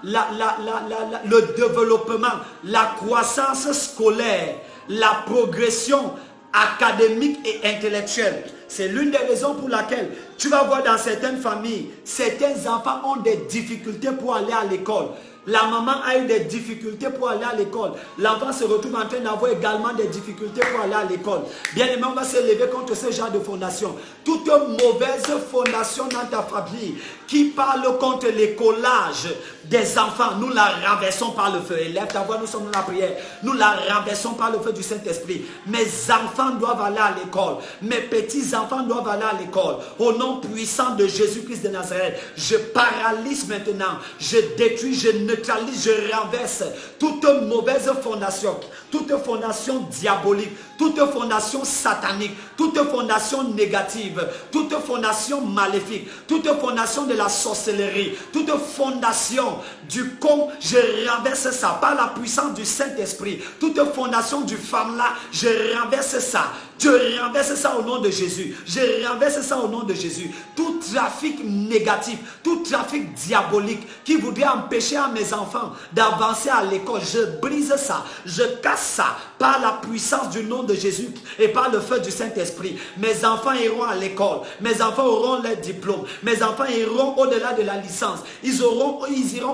le développement, la croissance scolaire, la progression académique et intellectuelle. C'est l'une des raisons pour laquelle tu vas voir dans certaines familles, certains enfants ont des difficultés pour aller à l'école. La maman a eu des difficultés pour aller à l'école. L'enfant se retrouve en train d'avoir également des difficultés pour aller à l'école. Bien aimé, on va se lever contre ce genre de fondation. Toute mauvaise fondation dans ta famille qui parle contre l'écolage des enfants, nous la renversons par le feu. Élève ta voix, nous sommes dans la prière. Nous la renversons par le feu du Saint-Esprit. Mes enfants doivent aller à l'école. Mes petits-enfants doivent aller à l'école. Au nom puissant de Jésus-Christ de Nazareth, je paralyse maintenant. Je détruis, je neutralise, je renverse toute mauvaise fondation, toute fondation diabolique, toute fondation satanique, toute fondation négative, toute fondation maléfique, toute fondation de la sorcellerie, toute fondation du con, je renverse ça par la puissance du Saint-Esprit. Toute fondation du femme là, je renverse ça. Je renverse ça au nom de Jésus. Je renverse ça au nom de Jésus. Tout trafic négatif, tout trafic diabolique qui voudrait empêcher à mes enfants d'avancer à l'école, je brise ça, je casse ça par la puissance du nom de Jésus et par le feu du Saint-Esprit. Mes enfants iront à l'école, mes enfants auront leur diplôme, mes enfants iront au-delà de la licence, ils iront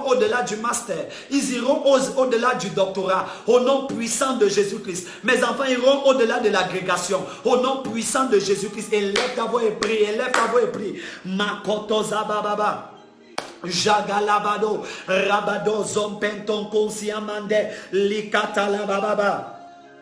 au-delà du master, ils iront au-delà du doctorat, au nom puissant de Jésus-Christ. Mes enfants iront au-delà de l'agrégation, au nom puissant de Jésus-Christ. Élève ta voix et prie, élève ta voix et prie. Makoto Zabababa. Jagalabado, Rabado, Zompenton, Konsiamande, Likata Labababa.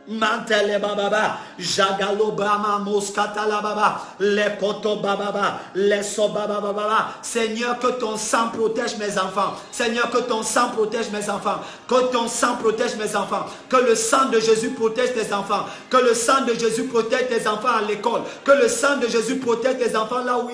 Mantele bababa, jagalo brama moskata la baba, les koto bababa, les sobaba bababa. Seigneur, que ton sang protège mes enfants. Seigneur, que ton sang protège mes enfants. Que ton sang protège mes enfants. Que le sang de Jésus protège tes enfants. Que le sang de Jésus protège tes enfants à l'école. Que le sang de Jésus protège tes enfants là où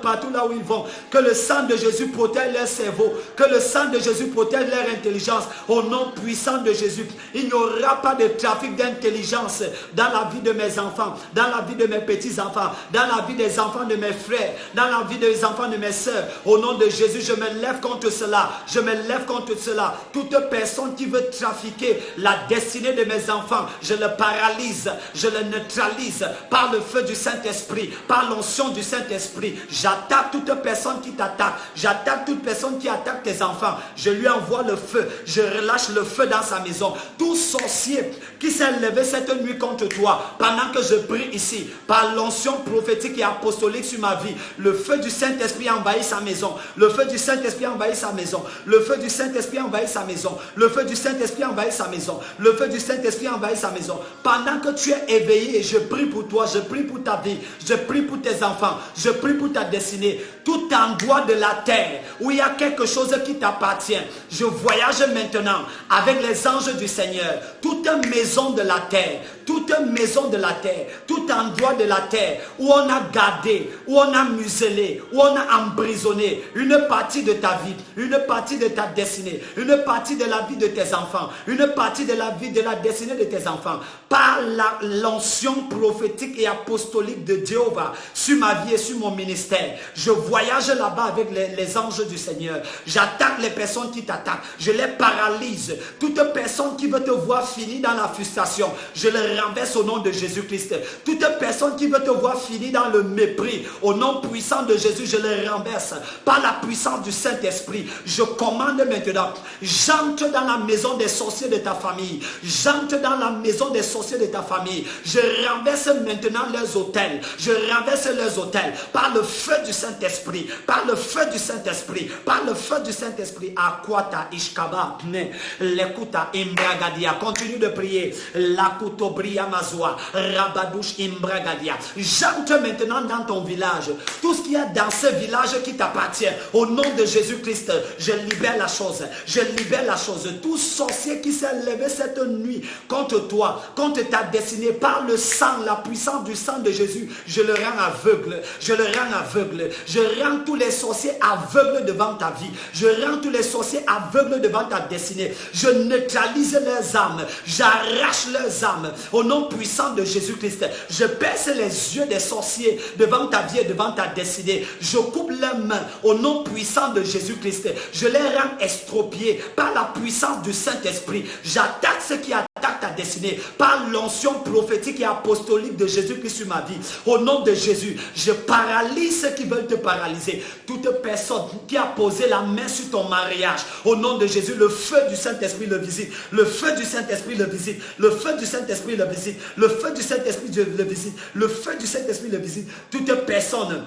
partout là où ils vont. Que le sang de Jésus protège leur cerveau. Que le sang de Jésus protège leur intelligence. Au nom puissant de Jésus, il n'y aura pas de trafic d'intelligence dans la vie de mes enfants, dans la vie de mes petits-enfants, dans la vie des enfants de mes frères, dans la vie des enfants de mes soeurs. Au nom de Jésus, je me lève contre cela. Je me lève contre cela. Toute personne qui veut trafiquer la destinée de mes enfants, je le paralyse, je le neutralise par le feu du Saint-Esprit, par l'onction du Saint-Esprit. J'attaque toute personne qui t'attaque. J'attaque toute personne qui attaque tes enfants. Je lui envoie le feu. Je relâche le feu dans sa maison. Tout sorcier qui s'est levé cette nuit contre toi, pendant que je prie ici, par l'onction prophétique et apostolique sur ma vie, le feu du Saint-Esprit envahit sa maison. Le feu du Saint-Esprit envahit sa maison. Le feu du Saint-Esprit envahit sa maison. Le feu du Saint-Esprit envahit sa maison. Le feu du Saint-Esprit envahit sa maison. Pendant que tu es éveillé, je prie pour toi, je prie pour ta vie, je prie pour tes enfants, je prie pour ta destinée. Tout endroit de la terre où il y a quelque chose qui t'appartient, je voyage maintenant avec les anges du Seigneur. Toute maison de la terre, toute maison de la terre, tout endroit de la terre où on a gardé, où on a muselé, où on a emprisonné une partie de ta vie, une partie de ta destinée, une partie de la vie de tes enfants, une partie de la vie, de la destinée de tes enfants, par l'onction prophétique et apostolique de Jéhovah sur ma vie et sur mon ministère. Je voyage là-bas avec les anges du Seigneur. J'attaque les personnes qui t'attaquent. Je les paralyse. Toute personne qui veut te voir fini dans la frustration, je les renverse au nom de Jésus-Christ. Toute personne qui veut te voir fini dans le mépris, au nom puissant de Jésus, je les renverse par la puissance du Saint-Esprit. Je commande maintenant, j'entre dans la maison des sorciers de ta famille. J'entre dans la maison des sorciers de ta famille. Je renverse maintenant leurs autels. Je renverse leurs autels par le feu du Saint-Esprit. Par le feu du Saint-Esprit. Par le feu du Saint-Esprit. Akwata ishkaba ne lekuta imbragadia. Continue de prier. Lakuto bria mazwa. Rabadouche imbragadia. J'entre maintenant dans ton village. Tout ce qu'il y a dans ce village qui t'appartient. Au nom de Jésus-Christ, je libère la chose. Je libère la chose. Tout sorcier qui s'est levé cette nuit contre toi, contre ta destinée, par le sang, la puissance du sang de Jésus, je le rends aveugle. Je le rends aveugle. Je rends tous les sorciers aveugles devant ta vie. Je rends tous les sorciers aveugles devant ta destinée. Je neutralise leurs âmes. J'arrache leurs âmes. Au nom puissant de Jésus-Christ, je perce les yeux des sorciers devant ta vie et devant ta destinée. Je coupe leurs mains au nom puissant de Jésus-Christ. Je les rends estropiés par la puissance du Saint-Esprit. J'attaque ceux qui attaquent ta destinée par l'onction prophétique et apostolique de Jésus-Christ sur ma vie. Au nom de Jésus, je paralyse ceux qui veulent te paralyser. Toute personne qui a posé la main sur ton mariage, au nom de Jésus, le feu du Saint-Esprit le visite. Le feu du Saint-Esprit le visite. Le feu du Saint-Esprit le visite. Le feu du Saint-Esprit le visite. Le feu du Saint-Esprit le visite. Toute personne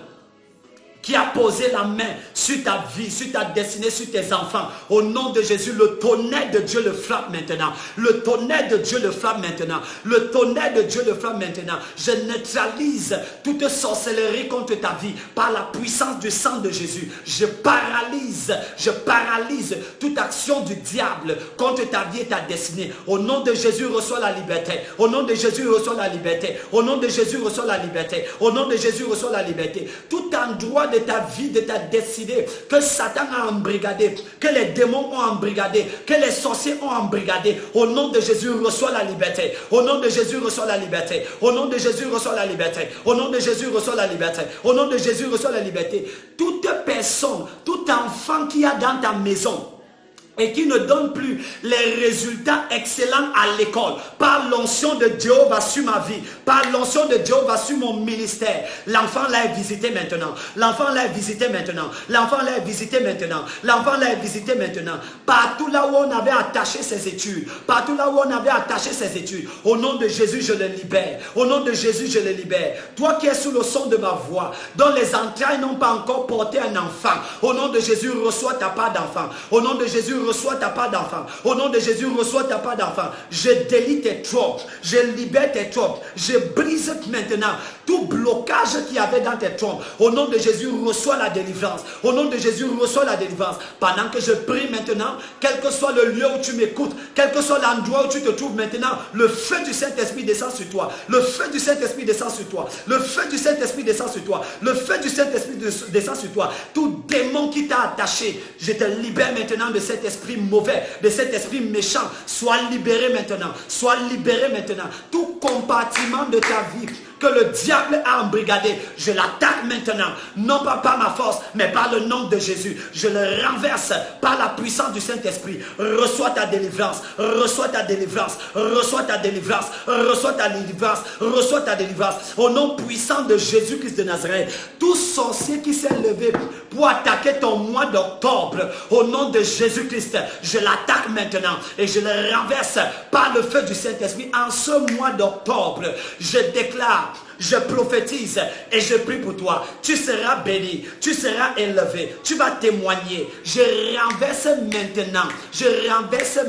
qui a posé la main sur ta vie, sur ta destinée, sur tes enfants. Au nom de Jésus, le tonnerre de Dieu le frappe maintenant. Le tonnerre de Dieu le frappe maintenant. Le tonnerre de Dieu le frappe maintenant. Je neutralise toute sorcellerie contre ta vie par la puissance du sang de Jésus. Je paralyse toute action du diable contre ta vie et ta destinée. Au nom de Jésus, reçois la liberté. Au nom de Jésus, reçois la liberté. Au nom de Jésus, reçois la liberté. Au nom de Jésus, reçois la liberté. Toute endroit de ta vie, de ta destinée, que Satan a embrigadé, que les démons ont embrigadé, que les sorciers ont embrigadé, au nom de Jésus, reçois la liberté. Au nom de Jésus, reçois la liberté. Au nom de Jésus, reçois la liberté. Au nom de Jésus, reçois la liberté. Au nom de Jésus, reçois la liberté. Toute personne, tout enfant qui a dans ta maison et qui ne donne plus les résultats excellents à l'école, par l'onction de Dieu sur ma vie, par l'onction de Dieu sur mon ministère, l'enfant l'a visité maintenant, l'enfant l'a visité maintenant, l'enfant l'a visité maintenant, l'enfant l'a visité maintenant, partout là où on avait attaché ses études, partout là où on avait attaché ses études, au nom de Jésus je le libère, au nom de Jésus je le libère. Toi qui es sous le son de ma voix, dont les entrailles n'ont pas encore porté un enfant, au nom de Jésus reçois ta part d'enfant, au nom de Jésus reçois ta part d'enfant. Au nom de Jésus, reçois ta part d'enfant. Je délie tes tropes. Je libère tes tropes. Je brise maintenant tout blocage qu'il y avait dans tes tropes. Au nom de Jésus, reçois la délivrance. Au nom de Jésus, reçois la délivrance. Pendant que je prie maintenant, quel que soit le lieu où tu m'écoutes, quel que soit l'endroit où tu te trouves maintenant, le feu du Saint-Esprit descend sur toi. Le feu du Saint-Esprit descend sur toi. Le feu du Saint-Esprit descend sur toi. Le feu du Saint-Esprit descend sur toi. Tout démon qui t'a attaché, je te libère maintenant de cet esprit mauvais, de cet esprit méchant. Sois libéré maintenant. Sois libéré maintenant. Tout compartiment de ta vie que le diable a embrigadé, je l'attaque maintenant, non pas par ma force, mais par le nom de Jésus. Je le renverse par la puissance du Saint-Esprit. Reçois ta délivrance, reçois ta délivrance, reçois ta délivrance, reçois ta délivrance, reçois ta délivrance. Au nom puissant de Jésus-Christ de Nazareth, tout sorcier qui s'est levé pour attaquer ton mois d'octobre, au nom de Jésus-Christ, je l'attaque maintenant et je le renverse par le feu du Saint-Esprit. En ce mois d'octobre, je déclare, je prophétise et je prie pour toi. Tu seras béni, tu seras élevé, tu vas témoigner. Je renverse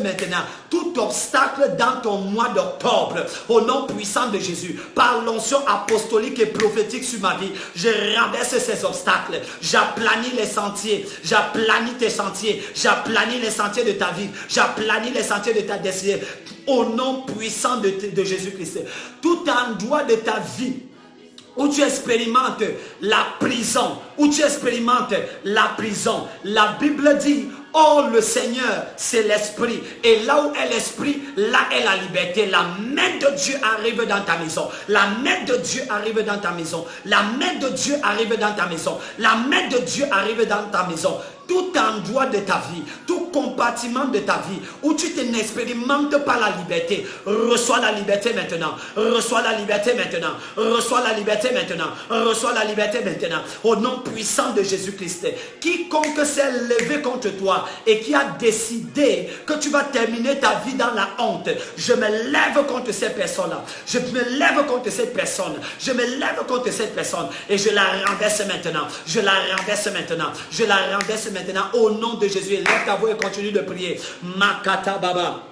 maintenant tout obstacle dans ton mois d'octobre. Au nom puissant de Jésus, par l'onction apostolique et prophétique sur ma vie, je renverse ces obstacles. J'aplanis les sentiers, j'aplanis tes sentiers, j'aplanis les sentiers de ta vie, j'aplanis les sentiers de ta destinée. Au nom puissant de Jésus-Christ, tout endroit de ta vie où tu expérimentes la prison, la Bible dit, oh le Seigneur c'est l'esprit, et là où est l'esprit, là est la liberté. La main de Dieu arrive dans ta maison, la main de Dieu arrive dans ta maison, la main de Dieu arrive dans ta maison, la main de Dieu arrive dans ta maison. Tout endroit de ta vie, tout compartiment de ta vie où tu n'expérimentes pas la liberté, reçois la liberté maintenant, reçois la liberté maintenant, reçois la liberté maintenant, reçois la liberté maintenant. Au nom puissant de Jésus-Christ, quiconque s'est levé contre toi et qui a décidé que tu vas terminer ta vie dans la honte, je me lève contre ces personnes-là, je me lève contre cette personne, je me lève contre cette personne et je la renverse maintenant, je la renverse maintenant, je la renverse maintenant au nom de Jésus. Lève ta voix et continue de prier. Makata Baba.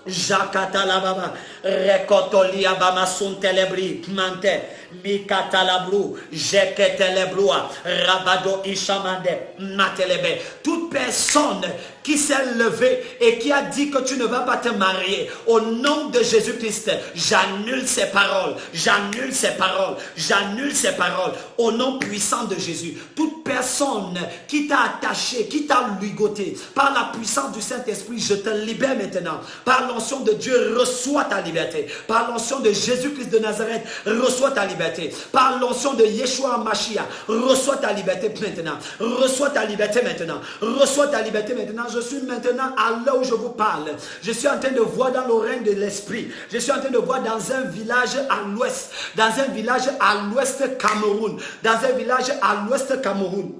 Jakata la baba, rekotolia bama sun telebri, mante, mikata la brou, jekete le broua, rabado ishamande, matelebe. Toute personne qui s'est levée et qui a dit que tu ne vas pas te marier, au nom de Jésus-Christ, j'annule ces paroles, j'annule ces paroles, j'annule ces paroles, au nom puissant de Jésus. Toute personne qui t'a attaché, qui t'a ligoté, par la puissance du Saint-Esprit, je te libère maintenant. Par l'onction de Dieu, reçois ta liberté. Par l'onction de Jésus-Christ de Nazareth, reçois ta liberté. Par l'onction de Yeshua Mashiach, reçois ta liberté maintenant. Reçois ta liberté maintenant. Reçois ta liberté maintenant. Je suis maintenant à l'heure où je vous parle. Je suis en train de voir dans l'oreille de l'esprit. Je suis en train de voir dans un village à l'ouest. Dans un village à l'ouest Cameroun. Dans un village à l'ouest Cameroun.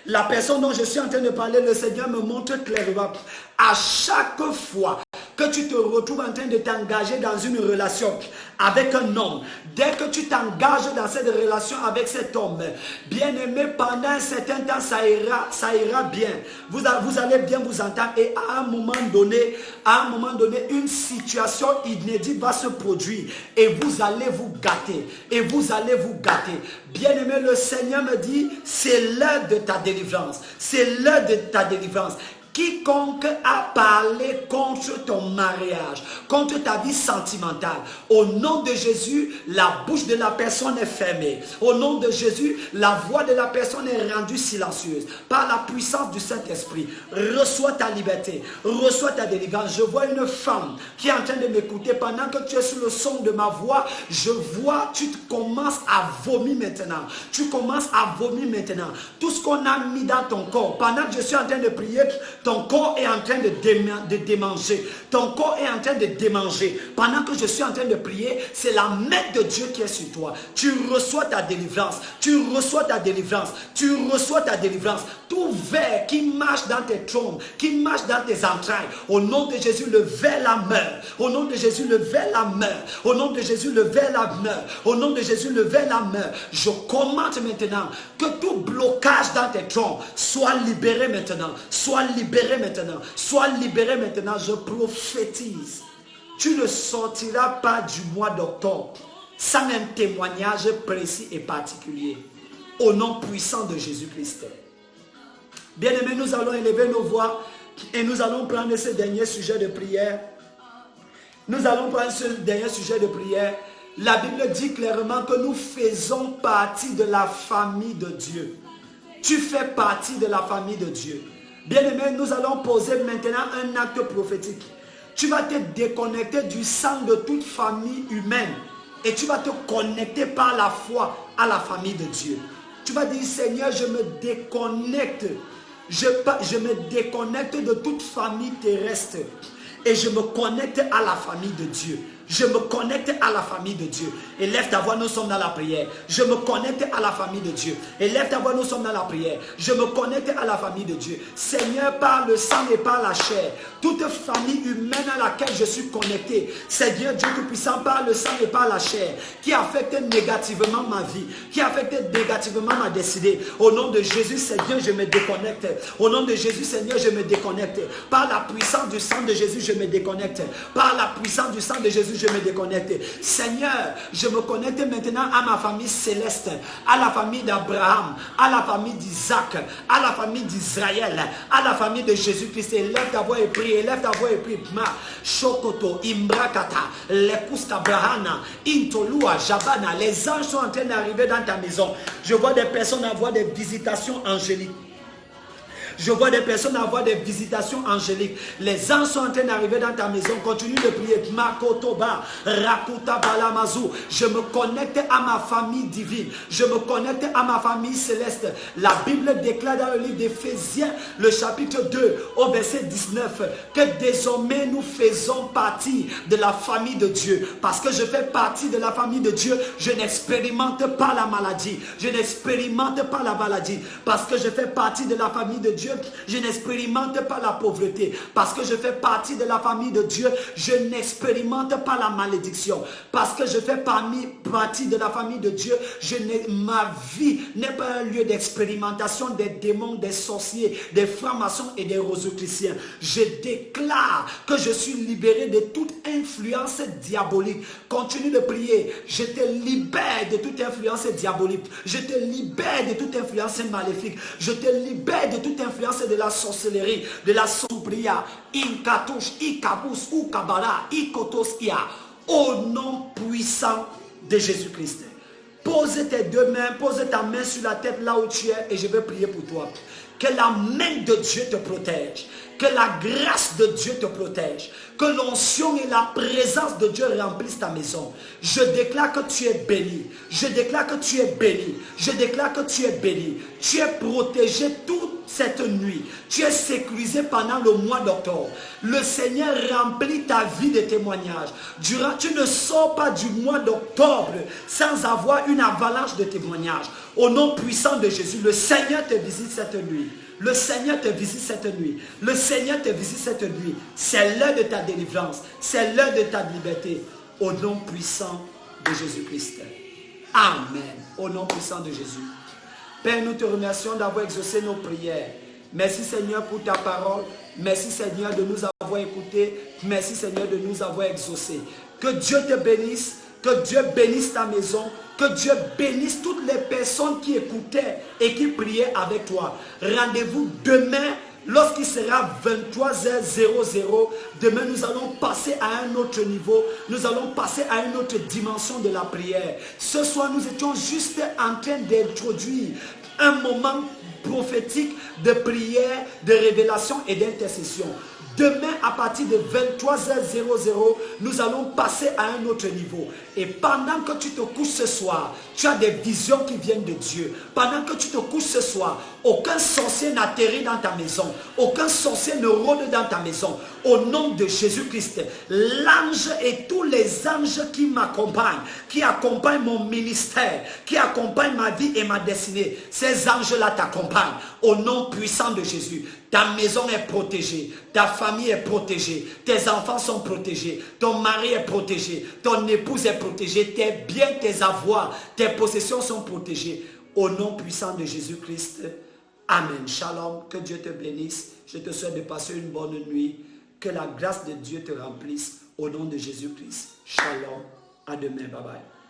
La personne dont je suis en train de parler, le Seigneur me montre clairement. À chaque fois que tu te retrouves en train de t'engager dans une relation avec un homme, dès que tu t'engages dans cette relation avec cet homme, bien aimé, pendant un certain temps, ça ira bien. Vous allez bien vous entendre et à un moment donné, une situation inédite va se produire et vous allez vous gâter. Et vous allez vous gâter. Bien aimé, le Seigneur me dit, c'est l'heure de ta délivrance. C'est l'heure de ta délivrance. Quiconque a parlé contre ton mariage, contre ta vie sentimentale, au nom de Jésus, la bouche de la personne est fermée. Au nom de Jésus, la voix de la personne est rendue silencieuse. Par la puissance du Saint-Esprit, reçois ta liberté, reçois ta délivrance. Je vois une femme qui est en train de m'écouter. Pendant que tu es sous le son de ma voix, je vois, tu commences à vomir maintenant. Tu commences à vomir maintenant. Tout ce qu'on a mis dans ton corps, pendant que je suis en train de prier, ton corps est en train de démanger. Ton corps est en train de démanger. Pendant que je suis en train de prier, c'est la main de Dieu qui est sur toi. Tu reçois ta délivrance. Tu reçois ta délivrance. Tu reçois ta délivrance. Tout ver qui marche dans tes trompes, qui marche dans tes entrailles, au nom de Jésus, le ver la meurt. Au nom de Jésus, le ver la meurt. Au nom de Jésus, le ver la meurt. Au nom de Jésus, le ver la meurt. Je commande maintenant que tout blocage dans tes trompes soit libéré maintenant. Soit libéré maintenant. Soit libéré maintenant. Je prophétise. Tu ne sortiras pas du mois d'octobre sans un témoignage précis et particulier. Au nom puissant de Jésus-Christ. Bien-aimés, nous allons élever nos voix et nous allons prendre ce dernier sujet de prière. Nous allons prendre ce dernier sujet de prière. La Bible dit clairement que nous faisons partie de la famille de Dieu. Tu fais partie de la famille de Dieu. Bien-aimés, nous allons poser maintenant un acte prophétique. Tu vas te déconnecter du sang de toute famille humaine et tu vas te connecter par la foi à la famille de Dieu. Tu vas dire, Seigneur, je me déconnecte. Je me déconnecte de toute famille terrestre et je me connecte à la famille de Dieu. Je me connecte à la famille de Dieu. Élève ta voix, nous sommes dans la prière. Je me connecte à la famille de Dieu. Élève ta voix, nous sommes dans la prière. Je me connecte à la famille de Dieu. Seigneur, par le sang et par la chair, toute famille humaine à laquelle je suis connecté, Seigneur Dieu Tout-Puissant, par le sang et par la chair, qui affecte négativement ma vie, qui affecte négativement ma destinée. Au nom de Jésus, Seigneur, je me déconnecte. Au nom de Jésus, Seigneur, je me déconnecte. Par la puissance du sang de Jésus, je me déconnecte. Par la puissance du sang de Jésus, je me déconnecte. Seigneur, je me connecte maintenant à ma famille céleste, à la famille d'Abraham, à la famille d'Isaac, à la famille d'Israël, à la famille de Jésus-Christ. Élève ta voix et prie, élève ta voix et prie. Ma Shokoto, Imbrakata, Lekuska Brahana, Intolua, Jabana. Les anges sont en train d'arriver dans ta maison. Je vois des personnes avoir des visitations angéliques. Je vois des personnes avoir des visitations angéliques. Les anges sont en train d'arriver dans ta maison. Continue de prier. Makotoba, Rakuta Balamazou. Je me connecte à ma famille divine. Je me connecte à ma famille céleste. La Bible déclare dans le livre d'Éphésiens, le chapitre 2, au verset 19, que désormais nous faisons partie de la famille de Dieu. Parce que je fais partie de la famille de Dieu, je n'expérimente pas la maladie. Je n'expérimente pas la maladie. Parce que je fais partie de la famille de Dieu, je n'expérimente pas la pauvreté. Parce que je fais partie de la famille de Dieu, je n'expérimente pas la malédiction. Parce que je fais partie de la famille de Dieu, ma vie n'est pas un lieu d'expérimentation des démons, des sorciers, des francs-maçons et des rosicruciens. Je déclare que je suis libéré de toute influence diabolique. Continue de prier. Je te libère de toute influence diabolique. Je te libère de toute influence maléfique. Je te libère de toute influence de la sorcellerie, de la sombria, Inkatouche, Ikabous, Ukabara, Ikotos, Ia, au nom puissant de Jésus-Christ. Pose tes deux mains, pose ta main sur la tête là où tu es et je vais prier pour toi. Que la main de Dieu te protège. Que la grâce de Dieu te protège. Que l'onction et la présence de Dieu remplissent ta maison. Je déclare que tu es béni. Je déclare que tu es béni. Je déclare que tu es béni. Tu es protégé toute cette nuit. Tu es sécurisé pendant le mois d'octobre. Le Seigneur remplit ta vie de témoignages. Tu ne sors pas du mois d'octobre sans avoir une avalanche de témoignages. Au nom puissant de Jésus, le Seigneur te visite cette nuit. Le Seigneur te visite cette nuit. Le Seigneur te visite cette nuit. C'est l'heure de ta délivrance. C'est l'heure de ta liberté. Au nom puissant de Jésus-Christ. Amen. Au nom puissant de Jésus. Père, nous te remercions d'avoir exaucé nos prières. Merci Seigneur pour ta parole. Merci Seigneur de nous avoir écoutés. Merci Seigneur de nous avoir exaucés. Que Dieu te bénisse. Que Dieu bénisse ta maison. Que Dieu bénisse toutes les personnes qui écoutaient et qui priaient avec toi. Rendez-vous demain Lorsqu'il sera 23h00, demain nous allons passer à un autre niveau. Nous allons passer à une autre dimension de la prière. Ce soir, nous étions juste en train d'introduire un moment prophétique de prière, de révélation et d'intercession. Demain, à partir de 23h00, nous allons passer à un autre niveau. Et pendant que tu te couches ce soir, tu as des visions qui viennent de Dieu. Pendant que tu te couches ce soir, aucun sorcier n'atterrit dans ta maison. Aucun sorcier ne rôde dans ta maison. Au nom de Jésus-Christ, l'ange et tous les anges qui m'accompagnent, qui accompagnent mon ministère, qui accompagnent ma vie et ma destinée, ces anges-là t'accompagnent. Au nom puissant de Jésus, ta maison est protégée, ta famille est protégée, tes enfants sont protégés, ton mari est protégé, ton épouse est protégée, tes biens, tes avoirs, tes possessions sont protégées. Au nom puissant de Jésus-Christ, amen. Shalom, que Dieu te bénisse. Je te souhaite de passer une bonne nuit. Que la grâce de Dieu te remplisse. Au nom de Jésus-Christ. Shalom. À demain. Bye bye.